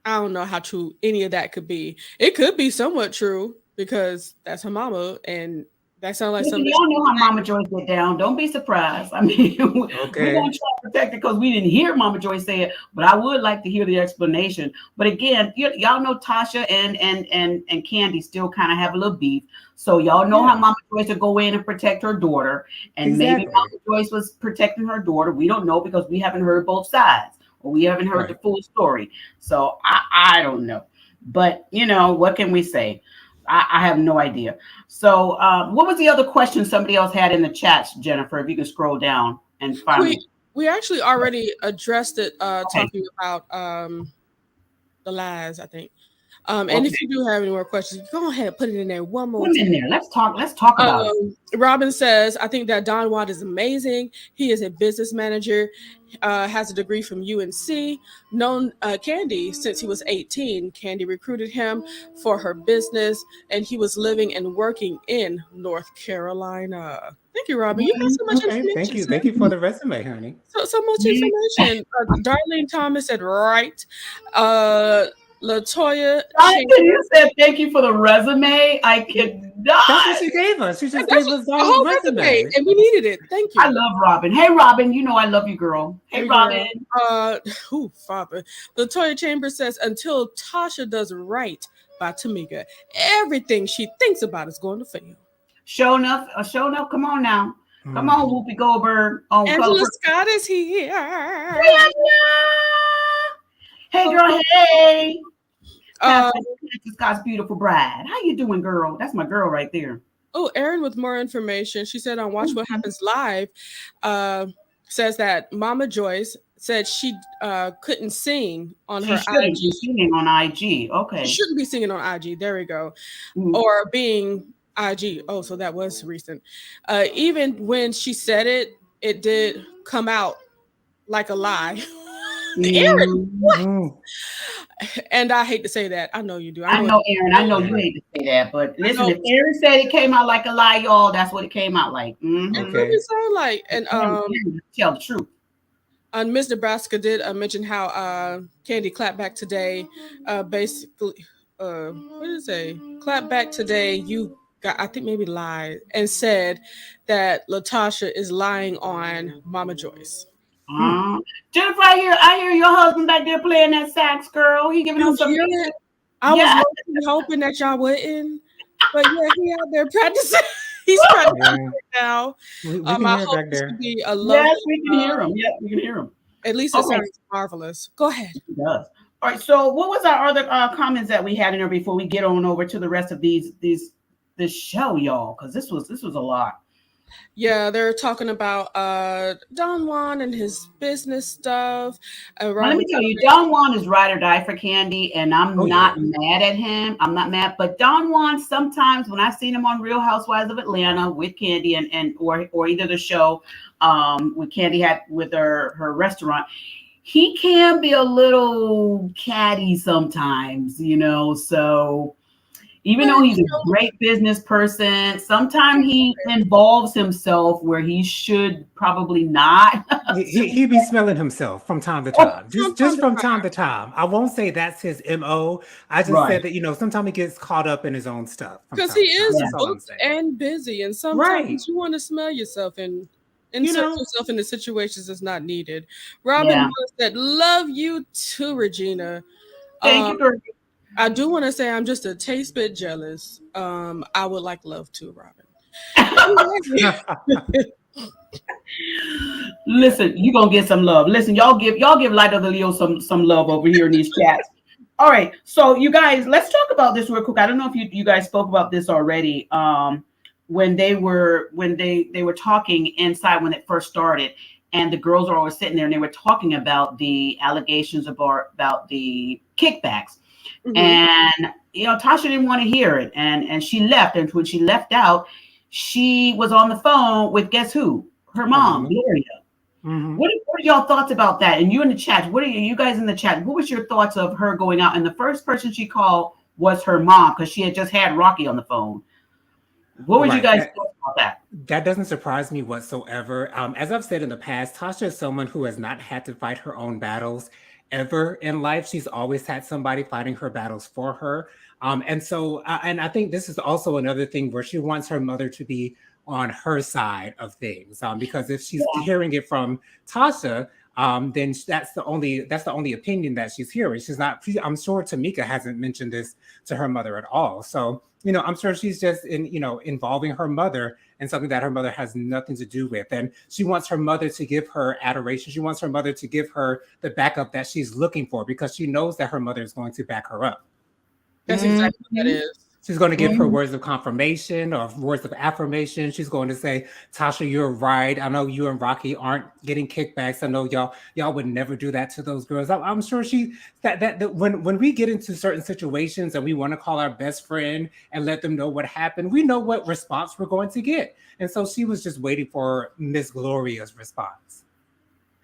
I don't know how true any of that could be. It could be somewhat true because that's her mama, and that sounds like something. Y'all know how Mama Joyce get down. Don't be surprised. I mean, we're gonna try to protect it because we didn't hear Mama Joyce say it, but I would like to hear the explanation. But again, y'all know Tasha and Kandi still kind of have a little beef. So y'all know how Mama Joyce would go in and protect her daughter, and maybe Mama Joyce was protecting her daughter. We don't know because we haven't heard both sides. We haven't heard the full story. So I don't know. But, what can we say? I have no idea. So what was the other question somebody else had in the chats, Jennifer? If you can scroll down and find it. We actually already addressed it talking about the lies, I think. And if you do have any more questions, go ahead and put it in there one more time. In there. Let's talk about it. Robin says, I think that Don Watt is amazing. He is a business manager, has a degree from UNC, known Kandi since he was 18. Kandi recruited him for her business, and he was living and working in North Carolina. Thank you, Robin. You got so much information. Thank you for the resume, honey. So much information. Darlene Thomas said, right. Latocha, you said thank you for the resume. I cannot. That's what she gave us. She just gave us the whole resume, and we needed it. Thank you. I love Robin. Hey, Robin. I love you, girl. Hey, Robin. Father. Latoya Chambers says, until Tasha does right by Tamika, everything she thinks about is going to fail. Show enough. Come on now. Come on, Whoopi Goldberg. Angela Scott is here. Hey, girl. Hey. Scott's beautiful bride. How you doing, girl? That's my girl right there. Oh, Erin with more information. She said on Watch What Happens Live, says that Mama Joyce said she couldn't sing on her IG. She shouldn't be singing on IG. Okay. She shouldn't be singing on IG. There we go. Or being IG. Oh, so that was recent. Even when she said it, it did come out like a lie. Erin, what? And I hate to say that. I know you do. I know, Erin. I know you hate to say that, but listen, if Erin said it came out like a lie, y'all, that's what it came out like. It really sound like. And tell the truth. Miss Nebraska did mention how Kandi clapped back today. Basically, what did it say? Clap back today. You got, I think maybe lied and said that Latocha is lying on Mama Joyce. Jennifer, I hear your husband back there playing that sax, girl. He giving us some music. I was hoping that y'all wouldn't, but yeah, he out there practicing. He's practicing right now. We can hear it back there. Be a lovely, yes, we can hear him. Yeah, we can hear him. At least it sounds marvelous. Go ahead. It does. All right. So, what was our other comments that we had in there before we get on over to the rest of this show, y'all? Because this was a lot. Yeah, they're talking about Don Juan and his business stuff. Let me tell you, Don Juan is ride or die for Kandi, and I'm not mad at him. I'm not mad, but Don Juan, sometimes when I've seen him on Real Housewives of Atlanta with Kandi or either the show with Kandi had with her restaurant, he can be a little catty sometimes, so. Even though he's a great business person, sometimes he involves himself where he should probably not. he be smelling himself from time to time, just from time to time. I won't say that's his MO. I just said that, sometimes he gets caught up in his own stuff. Because he is booked and busy, and sometimes you want to smell yourself and insert yourself into situations that's not needed. Robin said, "Love you too, Regina." Thank you, girl. I do want to say I'm just a taste bit jealous. I would like love too, Robin. Listen, you're gonna get some love. Listen, y'all give Light of the Leo some love over here in these chats. All right, so you guys, let's talk about this real quick. I don't know if you guys spoke about this already. When they were talking inside when it first started, and the girls are always sitting there and they were talking about the allegations about the kickbacks. Mm-hmm. And Tasha didn't want to hear it, and she left. And when she left out, she was on the phone with guess who? Her mom, Gloria. Mm-hmm. What are y'all thoughts about that? And you in the chat, what are you guys in the chat? What was your thoughts of her going out? And the first person she called was her mom because she had just had Rocky on the phone. What would you guys think about that? That doesn't surprise me whatsoever. As I've said in the past, Tasha is someone who has not had to fight her own battles ever in life. She's always had somebody fighting her battles for her. And I think this is also another thing where she wants her mother to be on her side of things. Because if she's hearing it from Tasha, then that's the only opinion that she's hearing. I'm sure Tamika hasn't mentioned this to her mother at all. So, I'm sure she's just involving her mother in something that her mother has nothing to do with. And she wants her mother to give her adoration. She wants her mother to give her the backup that she's looking for because she knows that her mother is going to back her up. That's exactly what that is. She's going to give her words of confirmation or words of affirmation. She's going to say, Tasha, you're right. I know you and Rocky aren't getting kickbacks. I know y'all would never do that to those girls. I'm sure that when we get into certain situations and we want to call our best friend and let them know what happened, we know what response we're going to get. And so she was just waiting for Miss Gloria's response.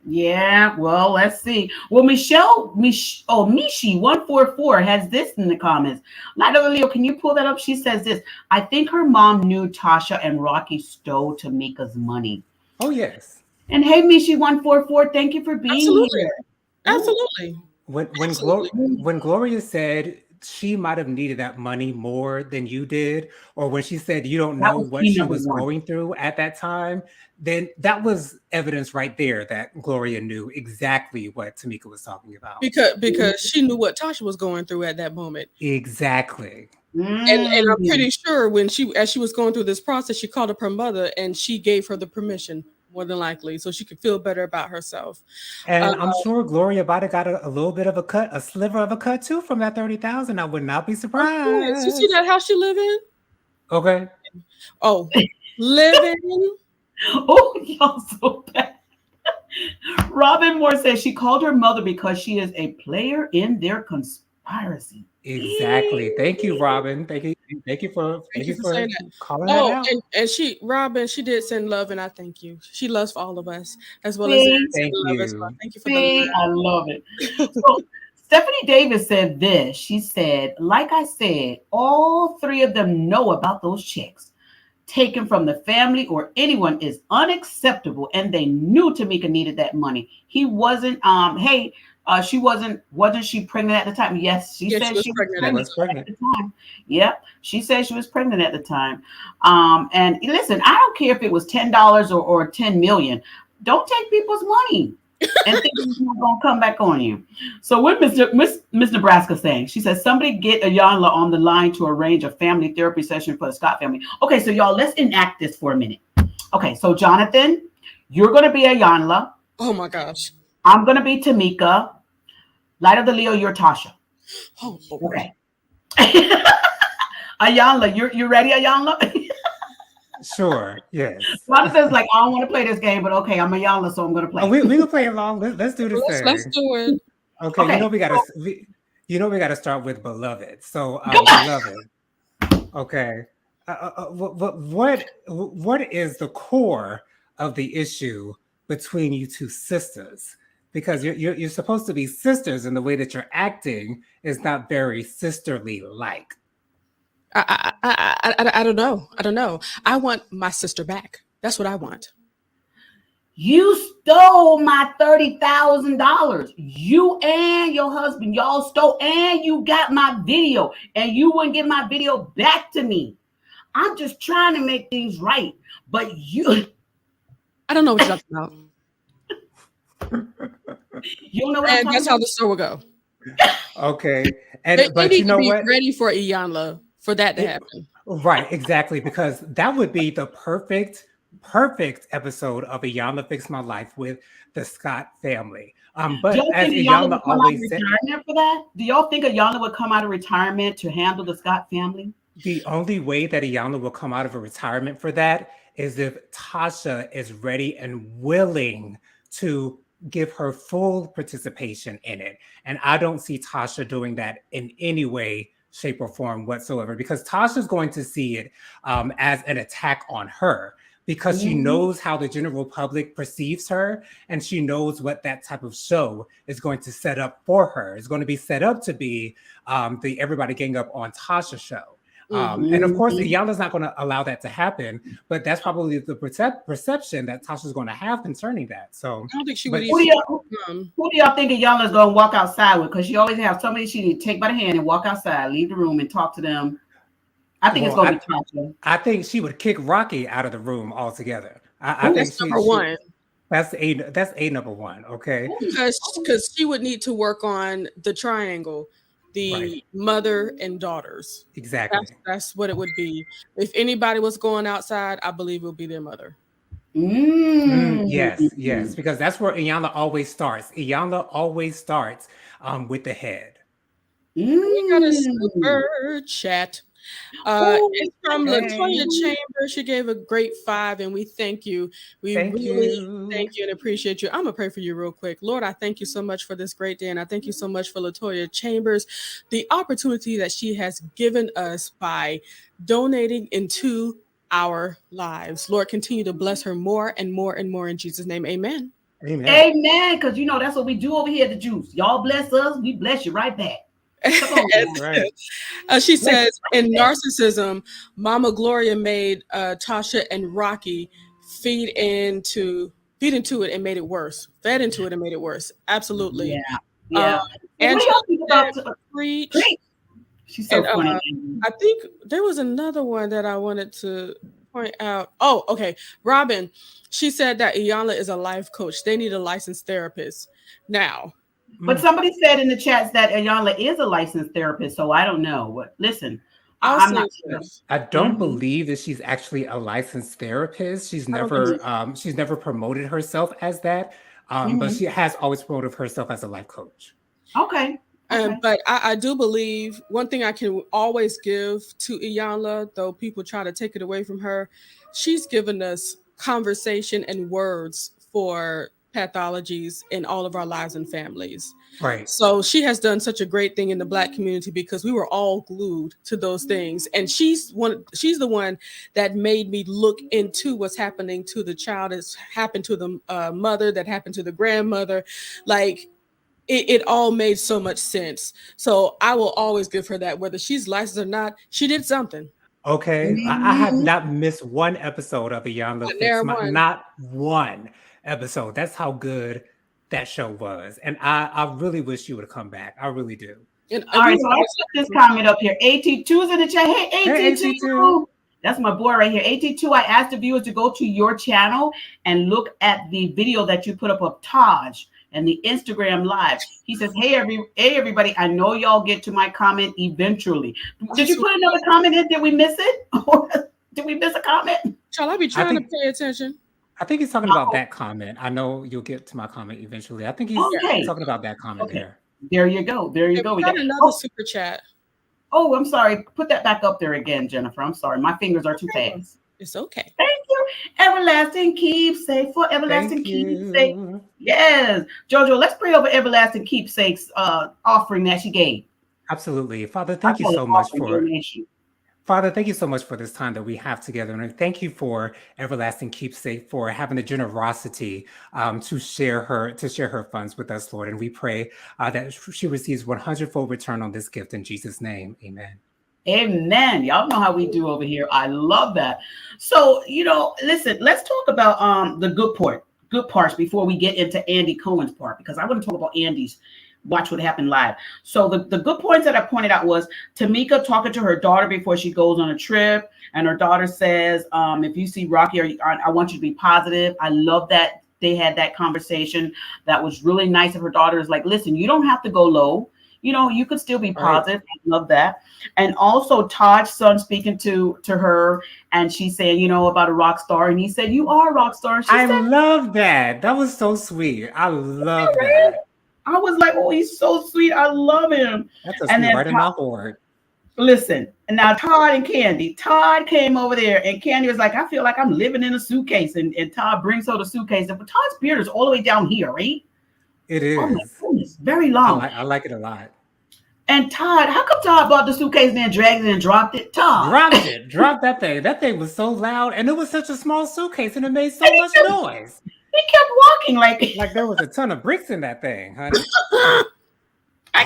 Yeah, well, let's see. Well, Mishi144 has this in the comments. Light of the Leo, can you pull that up? She says this. I think her mom knew Tasha and Rocky stole Tamika's money. Oh, yes. And hey, Mishi144, thank you for being here. Absolutely. When Gloria said she might have needed that money more than you did, or when she said you don't know what she was going through at that time, then that was evidence right there that Gloria knew exactly what Tamika was talking about. Because she knew what Tasha was going through at that moment. Exactly. And I'm pretty sure as she was going through this process, she called up her mother and she gave her the permission, more than likely, so she could feel better about herself. And I'm sure Gloria might have got a little bit of a cut, a sliver of a cut too from that $30,000. I would not be surprised. You see that house she live in? Okay. Oh, living. Oh, y'all so bad. Robin Moore says she called her mother because she is a player in their conspiracy. Exactly. Thank you, Robin. Thank you for saying that. Calling that out. And Robin, she did send love, and I thank you. She loves for all of us as well as thank you. as well. Thank you for the love. I love it. So, Stephanie Davis said this. She said, like I said, all three of them know about those checks. taken from the family or anyone is unacceptable. And they knew Tamika needed that money. He wasn't, she wasn't she pregnant at the time? Yes, she said she was pregnant at the time. Yep, she said she was pregnant at the time. And listen, I don't care if it was $10 or 10 million. Don't take people's money and think it's not gonna come back on you. So what Miss Nebraska saying? She says somebody get Iyanla on the line to arrange a family therapy session for the Scott family. Okay, so y'all, let's enact this for a minute. Okay, so Jonathan, you're gonna be Iyanla. Oh my gosh. I'm gonna be Tamika. Light of the Leo, you're Tocha. Oh, okay. Iyanla, you ready, Iyanla? Sure. Yes. Jonathan's like, I don't want to play this game, but okay, I'm Iyanla, so I'm gonna play. Oh, we can play along. Let's do this thing. Let's do it. Okay. You know we gotta start with beloved. So beloved. Okay. What is the core of the issue between you two sisters? Because you're supposed to be sisters, and the way that you're acting is not very sisterly like. I don't know. I don't know. I want my sister back. That's what I want. You stole my $30,000. You and your husband, y'all stole, and you got my video, and you wouldn't give my video back to me. I'm just trying to make things right, but you. I don't know what you're talking about. You don't know what and that's how the story will go. Okay, but you know what? Ready for Iyanla for that to happen. Right, exactly, because that would be the perfect episode of Iyanla Fix My Life with the Scott family. But as Iyanla always said, for that, do y'all think Iyanla would come out of retirement to handle the Scott family? The only way that Iyanla will come out of a retirement for that is if Tocha is ready and willing to give her full participation in it. And I don't see Tocha doing that in any way, shape, or form whatsoever, because Tasha's going to see it as an attack on her, because she knows how the general public perceives her, and she knows what that type of show is going to set up for her. It's going to be set up to be the Everybody Gang Up on Tasha show. And of course, Iyanla's not going to allow that to happen, but that's probably the perception that Tasha's going to have concerning that. So I don't think she would. Who do y'all think Iyanla's going to walk outside with? Because she always have somebody she need to take by the hand and walk outside, leave the room, and talk to them. I think it's going to be Tocha. I think she would kick Rocky out of the room altogether. I think that's number one. That's a number one. Okay, because she would need to work on the triangle. The mother and daughters. Exactly. That's what it would be. If anybody was going outside, I believe it would be their mother. Yes, because that's where Iyanla always starts. Iyanla always starts with the head. We got a super chat. It's from Latocha Chambers. She gave a great 5, and we thank you. We really thank you and appreciate you. I'm gonna pray for you real quick. Lord, I thank you so much for this great day, and I thank you so much for Latocha Chambers, the opportunity that she has given us by donating into our lives. Lord, continue to bless her more and more and more in Jesus' name. Amen. Amen. Because you know that's what we do over here at the Juice. Y'all bless us, we bless you right back. She says in narcissism, Mama Gloria made Tasha and Rocky fed into it and made it worse. Fed into it and made it worse. Absolutely. Yeah. And preach. She's so funny. I think there was another one that I wanted to point out. Oh, okay. Robin, she said that Iyanla is a life coach. They need a licensed therapist now. But somebody said in the chats that Iyanla is a licensed therapist, so I don't know. But listen, I'm not sure. I don't believe that she's actually a licensed therapist. She's never promoted herself as that, but she has always promoted herself as a life coach. Okay. But I do believe one thing I can always give to Iyanla, though people try to take it away from her, she's given us conversation and words for pathologies in all of our lives and families. Right. So she has done such a great thing in the Black community because we were all glued to those things. And she's the one that made me look into what's happening to the child, that's happened to the mother, that happened to the grandmother. Like it all made so much sense. So I will always give her that, whether she's licensed or not, she did something. Okay, I have Mhm. not missed one episode of Beyond the But Fix. there one. Not one episode. That's how good that show was. And I really wish you would come back. I really do. And All we right, were so I put this comment up here. AT2's in the chat. Hey, Hey, AC2. AT2. That's my boy right here. AT2, I asked the viewers to go to your channel and look at the video that you put up of Taj and the Instagram live. He says, hey everybody, I know y'all get to my comment eventually. Did you put another comment in? Did we miss it? Or did we miss a comment? Shall I be I trying to think pay attention? I think he's talking about that comment. I know you'll get to my comment eventually. I think he's Okay. talking about that comment Okay. there. There you go. There you go. We got another super chat. Oh, I'm sorry. Put that back up there again, Jennifer. I'm sorry. My fingers are too fast. It's okay. Thank you. Everlasting keepsake for everlasting Thank keepsake. you. Yes. Jojo, let's pray over everlasting keepsake's offering that she gave. Absolutely. Father, I thank you call it so much offering, for donation. Father, thank you so much for this time that we have together. And thank you for Everlasting Keepsake for having the generosity to share her funds with us, Lord. And we pray that she receives 100-fold return on this gift in Jesus' name. Amen. Amen. Y'all know how we do over here. I love that. So, listen, let's talk about the good parts before we get into Andy Cohen's part, because I want to talk about Andy's watch what happened live. So the good points that I pointed out was Tamika talking to her daughter before she goes on a trip. And her daughter says, if you see Rocky, I want you to be positive. I love that they had that conversation. That was really nice of her daughter. Is like, listen, you don't have to go low. You could still be positive. Right. I love that. And also Todd's son speaking to her, and she's saying, about a rock star. And he said, you are a rock star. And I love that. That was so sweet. I love that. I was like, oh, he's so sweet. I love him. That's a sweet right in my heart. Listen, and now Todd and Kandi. Todd came over there, and Kandi was like, I feel like I'm living in a suitcase. And Todd brings her the suitcase. But Todd's beard is all the way down here, right? It is. Oh my goodness, very long. I like it a lot. And Todd, how come Todd bought the suitcase and then dragged it and dropped it? Todd. Dropped that thing. That thing was so loud, and it was such a small suitcase, and it made so much noise. He kept walking like there was a ton of bricks in that thing, honey. I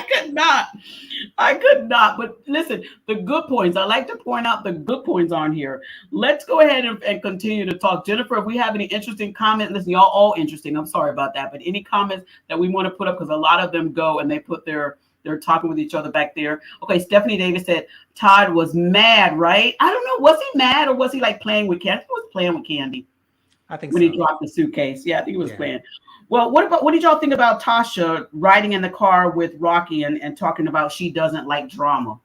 could not. But listen, the good points. I like to point out the good points on here. Let's go ahead and continue to talk. Jennifer, if we have any interesting comments, listen, y'all all interesting. I'm sorry about that. But any comments that we want to put up, because a lot of them go and they put they're talking with each other back there. Okay, Stephanie Davis said Todd was mad, right? I don't know. Was he mad or was he like playing with Kandi? He was playing with Kandi. I think when he dropped the suitcase. Yeah, I think he was playing. Well, what did y'all think about Tasha riding in the car with Rocky and talking about she doesn't like drama?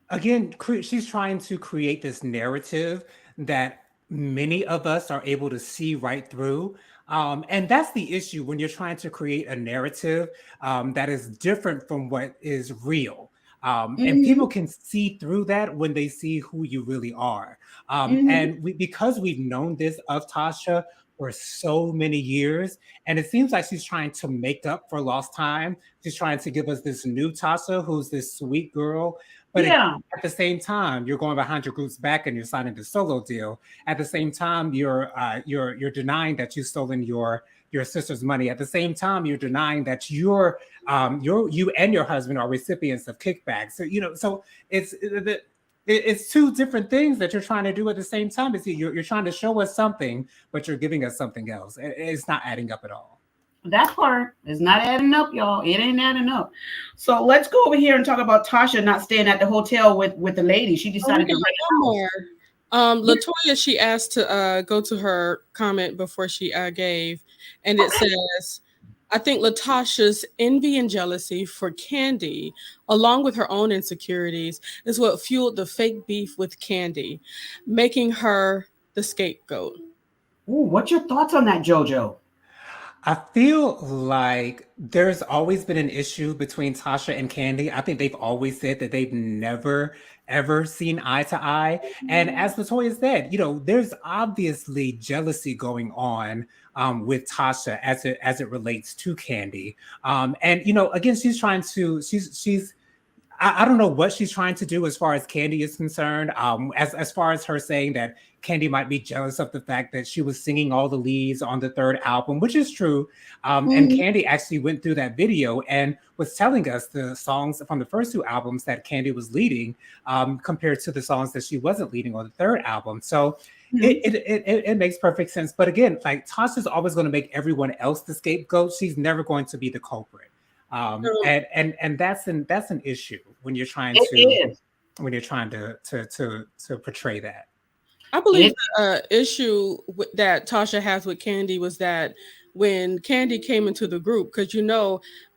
Again, she's trying to create this narrative that many of us are able to see right through. And that's the issue when you're trying to create a narrative that is different from what is real. And people can see through that when they see who you really are. And because we've known this of Tasha for so many years, and it seems like she's trying to make up for lost time. She's trying to give us this new Tasha, who's this sweet girl. But at the same time, you're going behind your group's back and you're signing the solo deal. At the same time, you're denying that you've stolen your sister's money. At the same time, you're denying that you and your husband are recipients of kickbacks. So so it's two different things that you're trying to do at the same time. You're trying to show us something, but you're giving us something else. It's not adding up at all. That part is not adding up, y'all. It ain't adding up. So let's go over here and talk about Tasha not staying at the hotel with the lady. She decided to rent more. Latocha, she asked to go to her comment before she gave, and it says, I think Latosha's envy and jealousy for Kandi, along with her own insecurities, is what fueled the fake beef with Kandi, making her the scapegoat. Ooh, what's your thoughts on that, JoJo? I feel like there's always been an issue between Tasha and Kandi. I think they've always said that they've never, ever seen eye to eye. And as Latoya said, there's obviously jealousy going on with Tasha as it relates to Kandi. And again, she's trying to, I don't know what she's trying to do as far as Kandi is concerned. As far as her saying that Kandi might be jealous of the fact that she was singing all the leads on the third album, which is true. And Kandi actually went through that video and was telling us the songs from the first two albums that Kandi was leading compared to the songs that she wasn't leading on the third album. So it makes perfect sense. But again, like Tasha's always going to make everyone else the scapegoat. She's never going to be the culprit. And that's an issue when you're trying to portray that. I believe the issue that Tocha has with Kandi was that when Kandi came into the group, because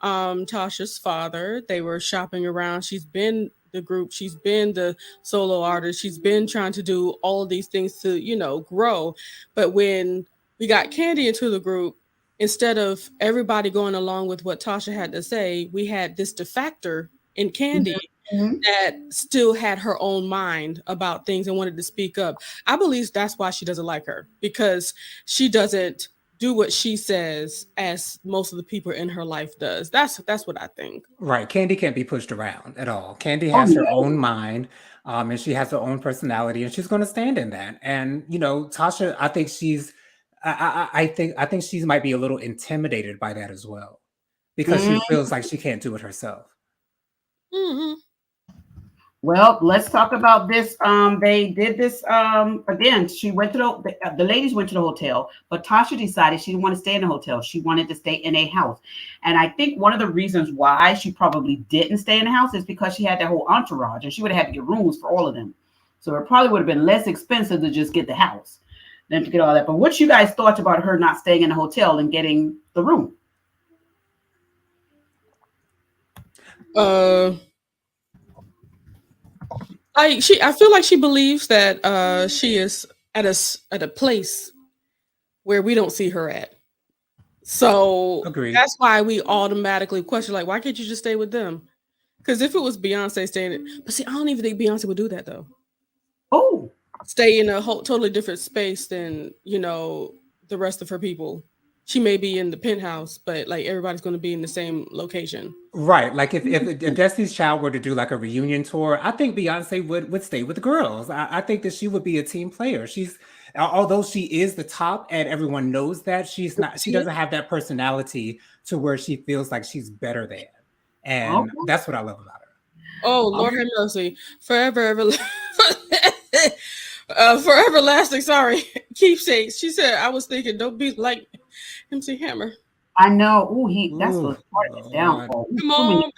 Tasha's father, they were shopping around. She's been the group, she's been the solo artist, she's been trying to do all of these things to grow. But when we got Kandi into the group, instead of everybody going along with what Tocha had to say, we had this defector in Kandi that still had her own mind about things and wanted to speak up. I believe that's why she doesn't like her, because she doesn't do what she says as most of the people in her life does. That's what I think. Right. Kandi can't be pushed around at all. Kandi has her own mind, and she has her own personality, and she's going to stand in that. And, Tocha, I think I think she might be a little intimidated by that as well, because she feels like she can't do it herself. Well, let's talk about this. They did this again. She went to the ladies went to the hotel, but Tocha decided she didn't want to stay in the hotel. She wanted to stay in a house. And I think one of the reasons why she probably didn't stay in the house is because she had that whole entourage, and she would have had to get rooms for all of them. So it probably would have been less expensive to just get the house than to get all that. But what you guys thought about her not staying in the hotel and getting the room? I feel like she believes that she is at a place where we don't see her at. So Agreed. That's why we automatically question, like, why can't you just stay with them? Because if it was Beyonce staying, but see, I don't even think Beyonce would do that though. Oh, stay in a whole totally different space than the rest of her people. She may be in the penthouse, but like everybody's going to be in the same location. Right. Like if Destiny's Child were to do like a reunion tour, I think Beyonce would stay with the girls. I think that she would be a team player. Although she is the top and everyone knows that, she doesn't have that personality to where she feels like she's better than. And that's what I love about her. Oh, Lord have mercy. Forever lasting, sorry. Keepsakes. She said, I was thinking, don't be like MC Hammer. I know. That's what part of his downfall. Come on,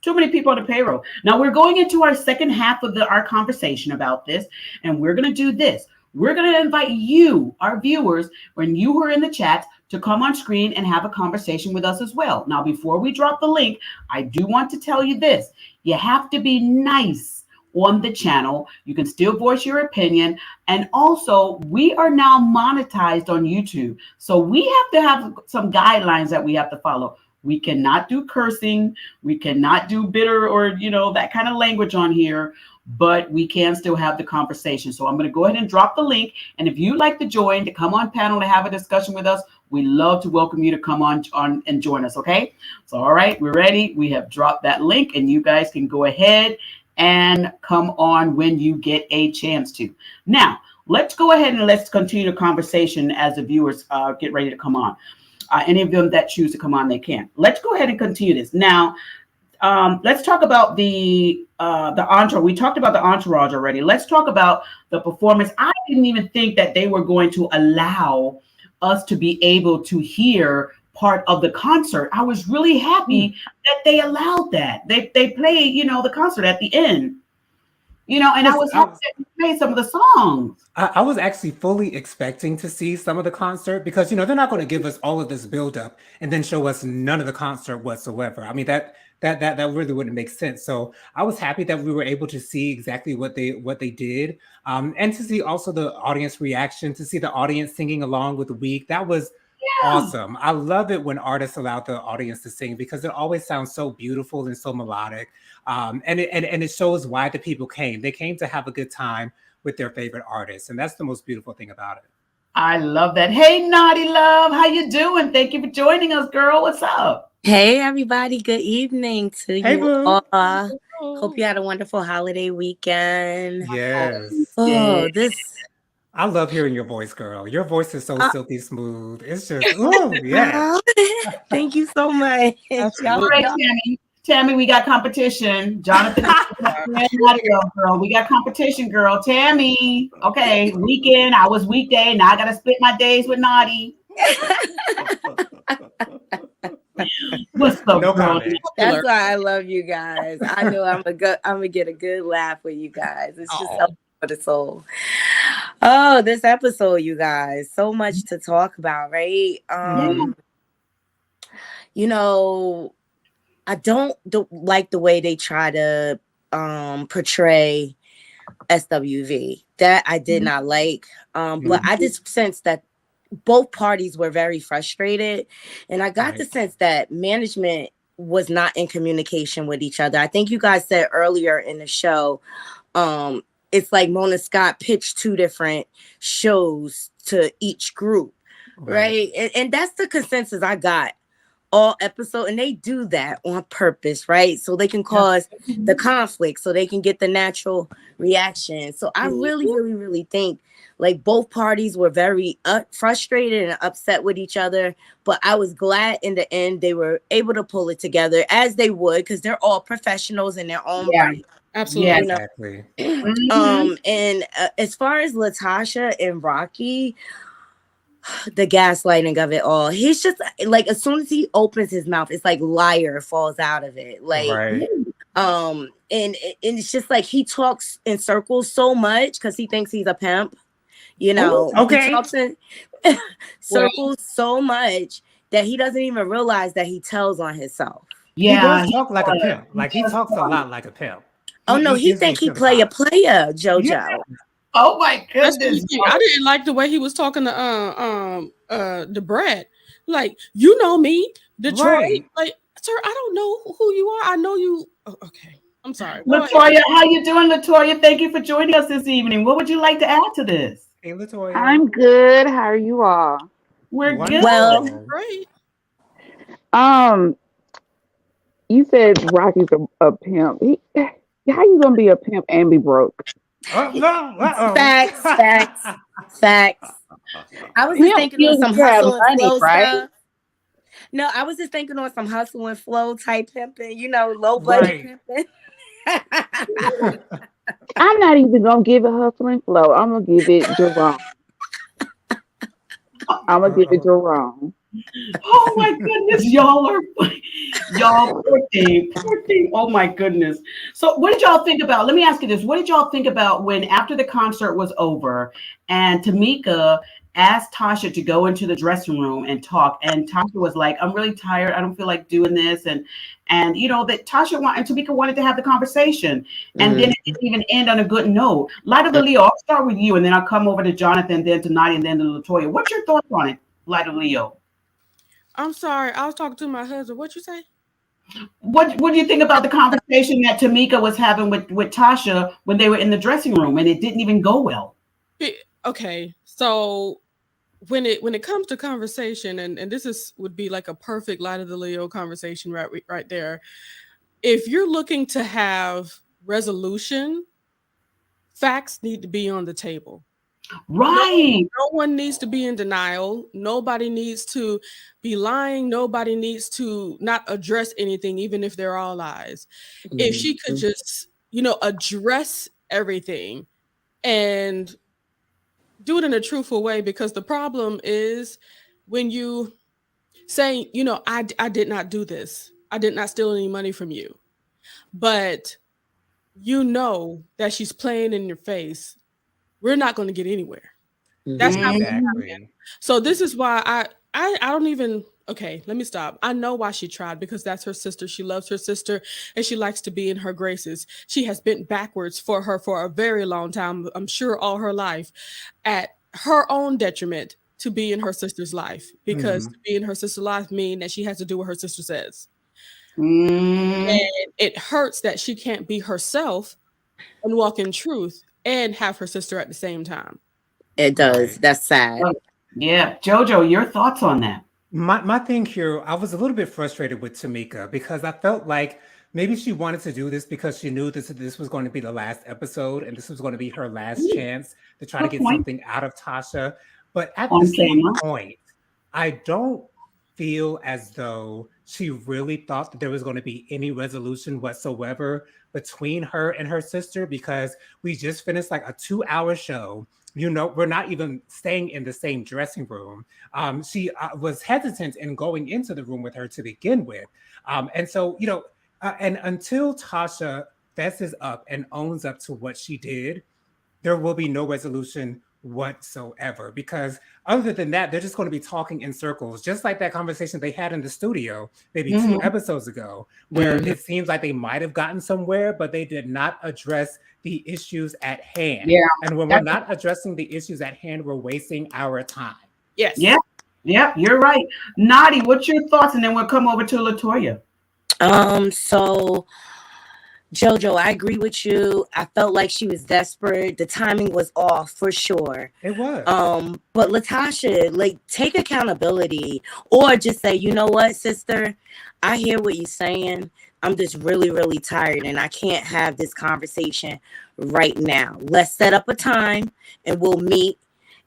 Too many people on the payroll. Now we're going into our second half of our conversation about this, and we're going to do this. We're going to invite you, our viewers, when you are in the chat, to come on screen and have a conversation with us as well. Now, before we drop the link, I do want to tell you this. You have to be nice on the channel. You can still voice your opinion. And also, we are now monetized on YouTube. So we have to have some guidelines that we have to follow. We cannot do cursing. We cannot do bitter or, that kind of language on here, but we can still have the conversation. So I'm going to go ahead and drop the link. And if you'd like to join, to come on panel to have a discussion with us, we love to welcome you to come on and join us. Okay. So, all right, we're ready. We have dropped that link and you guys can go ahead and come on when you get a chance to. Now, let's go ahead and let's continue the conversation as the viewers get ready to come on. Any of them that choose to come on, they can. Let's go ahead and continue this. Now, let's talk about the entourage. We talked about the entourage already. Let's talk about the performance. I didn't even think that they were going to allow us to be able to hear part of the concert. I was really happy that they allowed that. They played, the concert at the end. And I was happy that they played some of the songs. I was actually fully expecting to see some of the concert because, they're not going to give us all of this buildup and then show us none of the concert whatsoever. I mean, that really wouldn't make sense. So I was happy that we were able to see exactly what they did, and to see also the audience reaction, to see the audience singing along with the week. That was awesome. I love it when artists allow the audience to sing because it always sounds so beautiful and so melodic. And it shows why the people came. They came to have a good time with their favorite artists, and that's the most beautiful thing about it. I love that. Hey, Naughty Love, how you doing? Thank you for joining us, girl. What's up? Hey, everybody. Good evening to Hey, you boo. all. Hope you had a wonderful holiday weekend. Yes. Oh, this. I love hearing your voice, girl. Your voice is so silky smooth. It's just, oh, yes. Thank you so much. All right, Tammy. Tammy, we got competition. Jonathan, girl. We got competition, girl. Tammy. Okay, weekend. I was weekday. Now I gotta split my days with Naughty. What's up, No girl? comment. That's why I love you guys. I know I'm gonna get a good laugh with you guys. It's just helpful for the soul. Oh, this episode, you guys. So much to talk about, right? You know, I don't like the way they try to portray SWV. That I did not like. But I just sensed that both parties were very frustrated. And I got the sense that management was not in communication with each other. I think you guys said earlier in the show, it's like Mona Scott pitched 2 different shows to each group, right? And that's the consensus I got all episode, and they do that on purpose, right? So they can cause the conflict, so they can get the natural reaction. So I really think like both parties were very frustrated and upset with each other, but I was glad in the end they were able to pull it together, as they would, because they're all professionals in their own right. Absolutely. Yeah, Exactly. And as far as Latasha and Rocky, the gaslighting of it all, he's just like, as soon as he opens his mouth, it's like liar falls out of it, like and it's just like he talks in circles so much because he thinks he's a pimp, you know. He talks in circles so much that he doesn't even realize that he tells on himself. He does talk like a pimp. Like, he talks a lot like a pimp. Oh no, he think he play a player, JoJo. Yeah. Oh my goodness! I didn't like the way he was talking to the Brad. Like, you know me, Detroit. Like, sir, I don't know who you are. I know you. Oh, okay, I'm sorry. Latoya, how you doing, Latoya? Thank you for joining us this evening. What would you like to add to this? Hey, Latoya. I'm good. How are you all? We're good. Well, great. You said Rocky's a pimp. How you gonna be a pimp and be broke? Facts. I was just thinking on some hustle and flow stuff. No, I was just thinking on some hustle and flow type pimping, you know, low budget pimping. I'm not even gonna give it hustle and flow. I'm gonna give it Jerome. Oh my goodness, y'all are poor thing. Oh my goodness. So what did y'all think about? Let me ask you this. What did y'all think about when after the concert was over and Tamika asked Tocha to go into the dressing room and talk, and Tocha was like, I'm really tired. I don't feel like doing this. And you know that Tamika wanted to have the conversation. And then it didn't even end on a good note. Light of the Leo, I'll start with you and then I'll come over to Jonathan, then to Nadia, and then to Latoya. What's your thoughts on it, Light of Leo? I'm sorry. I was talking to my husband. What'd you say? What do you think about the conversation that Tamika was having with Tocha when they were in the dressing room and it didn't even go well? Okay, so when it comes to conversation, and this would be like a perfect Light of the Leo conversation right there. If you're looking to have resolution, facts need to be on the table. Right. No one needs to be in denial. Nobody needs to be lying. Nobody needs to not address anything, even if they're all lies. If she could just, address everything and do it in a truthful way, because the problem is when you say, I did not do this. I did not steal any money from you. But you know that she's playing in your face. We're not going to get anywhere. That's not exactly. So this is why I don't even, okay, let me stop. I know why she tried, because that's her sister. She loves her sister and she likes to be in her graces. She has been backwards for her for a very long time. I'm sure all her life, at her own detriment, to be in her sister's life, because to be in her sister's life means that she has to do what her sister says. And it hurts that she can't be herself and walk in truth and have her sister at the same time. It does. That's sad. Yeah. JoJo, your thoughts on that? My thing here, I was a little bit frustrated with Tamika because I felt like maybe she wanted to do this because she knew this was going to be the last episode and this was going to be her last Ooh, chance to try to good get point. something out of Tasha. But at the On same camera. point, I don't feel as though she really thought that there was going to be any resolution whatsoever between her and her sister because we just finished like a 2 hour show. You know, we're not even staying in the same dressing room. She was hesitant in going into the room with her to begin with. And so, and until Tasha fesses up and owns up to what she did, there will be no resolution whatsoever because other than that they're just going to be talking in circles just like that conversation they had in the studio maybe Mm-hmm. 2 episodes ago where it seems like they might have gotten somewhere but they did not address the issues at hand. Yeah. And when we're not addressing the issues at hand, we're wasting our time. Yes. Yeah, you're right. Nadi, what's your thoughts? And then we'll come over to Latoya. So Jojo, I agree with you. I felt like she was desperate. The timing was off for sure. It was. But Latasha, like, take accountability or just say, you know what, sister, I hear what you're saying. I'm just really, really tired and I can't have this conversation right now. Let's set up a time and we'll meet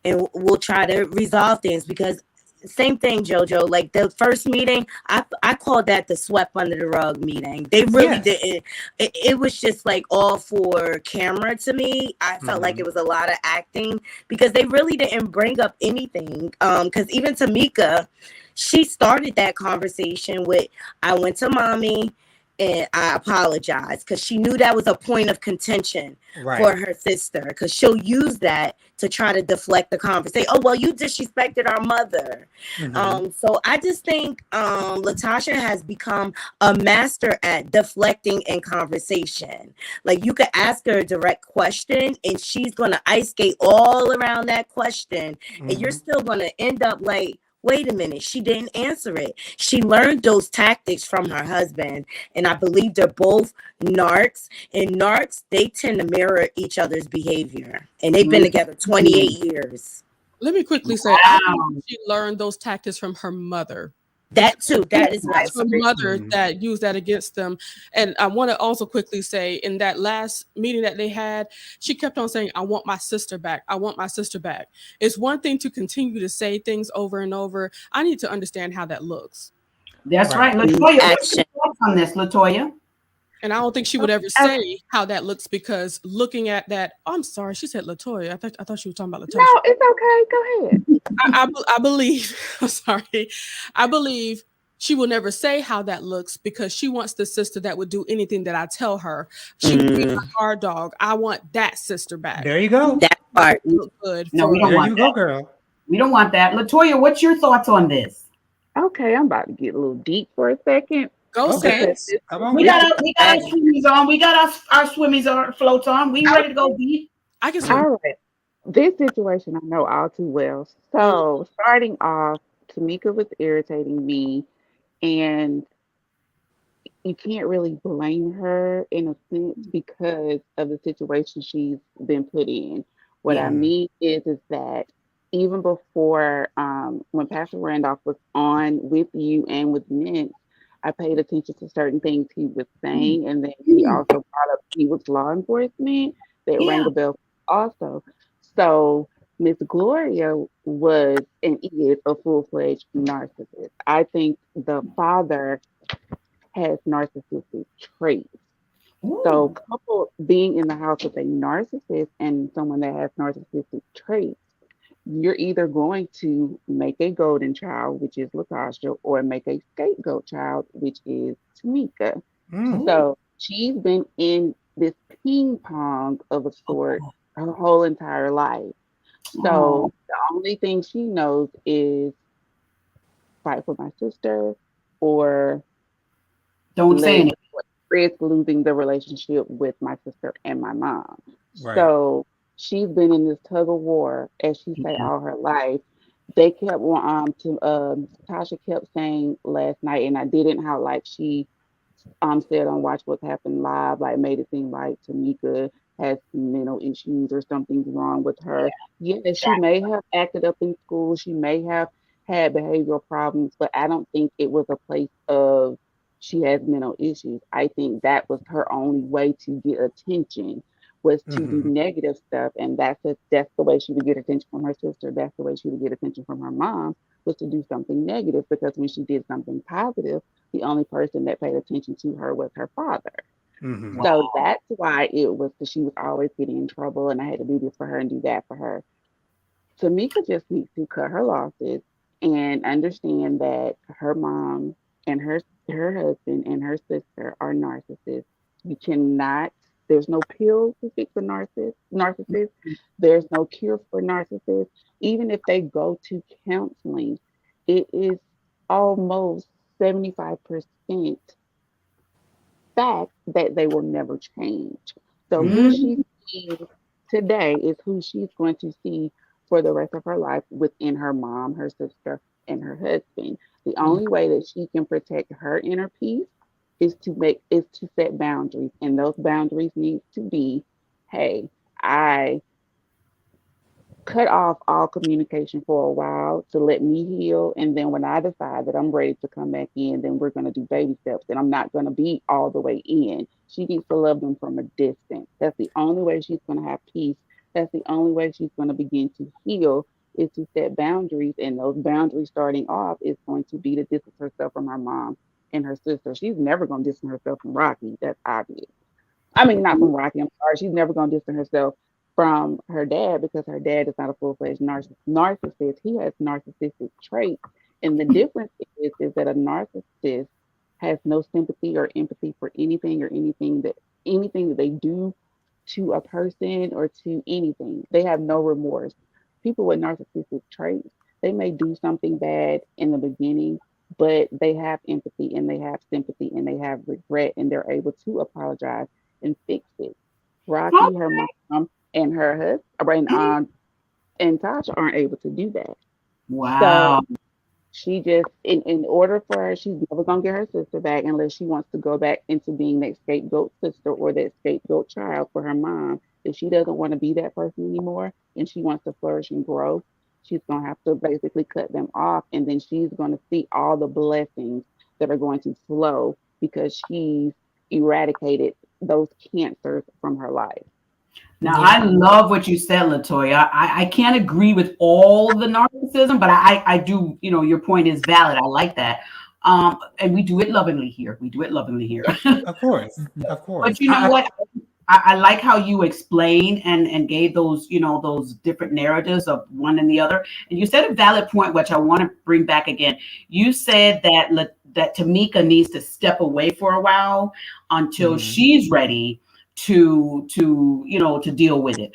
and we'll try to resolve things because same thing, Jojo. Like the first meeting, I called that the swept under the rug meeting. They really didn't. It was just like all for camera to me. I felt like it was a lot of acting because they really didn't bring up anything. Because even Tamika, she started that conversation with, "I went to mommy and I apologize," because she knew that was a point of contention for her sister, because she'll use that to try to deflect the conversation. Oh, well, you disrespected our mother. So I just think Latasha has become a master at deflecting in conversation. Like you could ask her a direct question and she's going to ice skate all around that question, and you're still going to end up like, wait a minute, she didn't answer it. She learned those tactics from her husband. And I believe they're both narcs. And narcs, they tend to mirror each other's behavior. And they've been together 28 years. Let me quickly say, I think she learned those tactics from her mother. That too. That is right. Her mother that used that against them. And I want to also quickly say, in that last meeting that they had, she kept on saying, "I want my sister back. I want my sister back." It's one thing to continue to say things over and over. I need to understand how that looks. That's right. Latoya, what's your thoughts on this, Latoya? And I don't think she would ever say how that looks because looking at that, I'm sorry, she said Latoya. I thought she was talking about Latocha. No, it's okay. Go ahead. I believe, I'm sorry, I believe she will never say how that looks because she wants the sister that would do anything that I tell her. She would be my guard dog. I want that sister back. There you go. That part. Look good. No, we don't There want you that. go, girl. We don't want that. Latoya, what's your thoughts on this? Okay, I'm about to get a little deep for a second. Go Okay. Saints. Come on. We got our swimmies on. We got our swimmies on, floats on. We ready to go deep? I can swim. All right. This situation I know all too well. So starting off, Tamika was irritating me, and you can't really blame her in a sense because of the situation she's been put in. What I mean is that even before when Pastor Randolph was on with you and with Mint, I paid attention to certain things he was saying, and then he also brought up he was law enforcement. That rang a bell also. So Miss Gloria was and is a full-fledged narcissist. I think the father has narcissistic traits. So couple being in the house with a narcissist and someone that has narcissistic traits, you're either going to make a golden child, which is Latocha, or make a scapegoat child, which is Tamika. So she's been in this ping pong of a sort her whole entire life. So the only thing she knows is fight for my sister or don't say anything. Risk losing the relationship with my sister and my mom. Right. So she's been in this tug of war, as she said, all her life. They kept Tasha kept saying last night, and I didn't how like she said on Watch What's Happened Live, like made it seem like Tamika has mental issues or something's wrong with her. Yeah, she may have acted up in school. She may have had behavioral problems, but I don't think it was a place of she has mental issues. I think that was her only way to get attention was to do negative stuff, and that's the way she would get attention from her sister. That's the way she would get attention from her mom, was to do something negative, because when she did something positive, the only person that paid attention to her was her father. So that's why it was, because she was always getting in trouble, and I had to do this for her and do that for her. Tamika just needs to cut her losses and understand that her mom and her husband and her sister are narcissists. You cannot. There's no pill to fix a narcissist. There's no cure for narcissists. Even if they go to counseling, it is almost 75% fact that they will never change. So who Mhm. she sees today is who she's going to see for the rest of her life within her mom, her sister, and her husband. The only way that she can protect her inner peace is to set boundaries. And those boundaries need to be, hey, I cut off all communication for a while to let me heal. And then when I decide that I'm ready to come back in, then we're going to do baby steps. And I'm not going to be all the way in. She needs to love them from a distance. That's the only way she's going to have peace. That's the only way she's going to begin to heal, is to set boundaries. And those boundaries starting off is going to be to distance herself from her mom and her sister. She's never going to distance herself from Rocky. That's obvious. I mean, not from Rocky. I'm sorry. She's never going to distance herself from her dad, because her dad is not a full fledged narcissist. He has narcissistic traits, and the difference is that a narcissist has no sympathy or empathy for anything that they do to a person or to anything. They have no remorse. People with narcissistic traits, they may do something bad in the beginning, but they have empathy and they have sympathy and they have regret, and they're able to apologize and fix it. Rocky, her mom, and her husband, and Tasha aren't able to do that. So Wow. she just, in order for her, she's never gonna get her sister back unless she wants to go back into being that scapegoat sister or that scapegoat child for her mom. If she doesn't want to be that person anymore and she wants to flourish and grow, she's gonna have to basically cut them off, and then she's gonna see all the blessings that are going to flow because she's eradicated those cancers from her life. Now, I love what you said, Latoya. I can't agree with all the narcissism, but I do, your point is valid. I like that. And we do it lovingly here. We do it lovingly here. Of course, of course. But you know what? I like how you explained and gave those, those different narratives of one and the other. And you said a valid point, which I want to bring back again. You said that Tamika needs to step away for a while until she's ready to deal with it.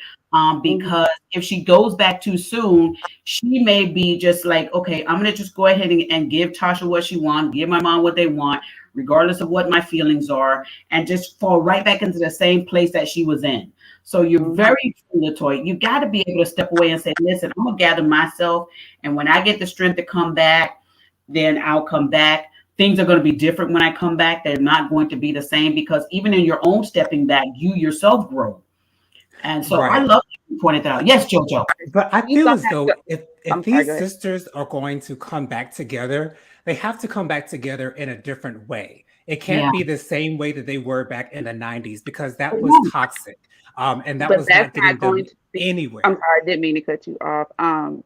Because if she goes back too soon, she may be just like, okay, I'm gonna just go ahead and give Tasha what she wants, give my mom what they want, regardless of what my feelings are, and just fall right back into the same place that she was in. So you're very true, Latoya. You got to be able to step away and say, listen, I'm gonna gather myself, and when I get the strength to come back, then I'll come back. Things are going to be different when I come back. They're not going to be the same, because even in your own stepping back, you yourself grow. And so I love that you pointed that out. Yes, JoJo. But I She's feel gonna as have though to. if I'm sorry. these Go ahead. sisters are going to come back together, they have to come back together in a different way. It can't Yeah. be the same way that they were back in the 90s, because that was toxic. And that But was that's not not getting going them to be. I'm anywhere. sorry, I didn't mean to cut you off.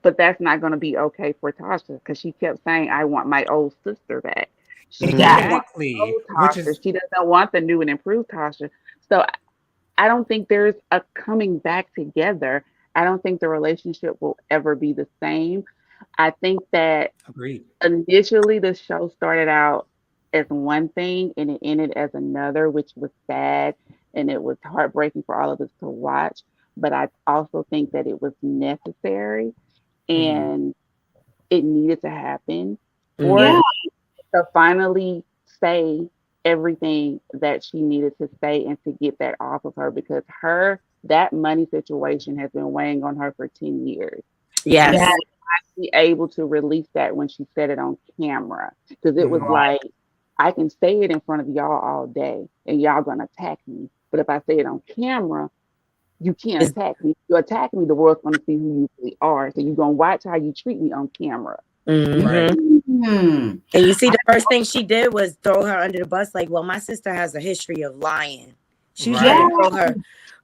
But that's not going to be okay for Tasha, because she kept saying, "I want my old sister back." She doesn't Exactly. want Exactly. old Which Tasha. is She doesn't want the new and improved Tasha. So I don't think there's a coming back together. I don't think the relationship will ever be the same. I think that agreed. initially the show started out as one thing and it ended as another, which was sad and it was heartbreaking for all of us to watch. But I also think that it was necessary Mhm. and it needed to happen for Yeah. to finally say everything that she needed to say and to get that off of her, because that money situation has been weighing on her for 10 years. And Yes. That she was finally able to release that when she said it on camera. Because it was Mhm. like, I can say it in front of y'all all day and y'all gonna attack me. But if I say it on camera, you can't It's, attack me. If you attack me, the world's gonna see who you really are. So you're gonna watch how you treat me on camera. Right. Hmm. And you see, the first thing she did was throw her under the bus. Like, well, my sister has a history of lying. She was Yeah. trying to throw her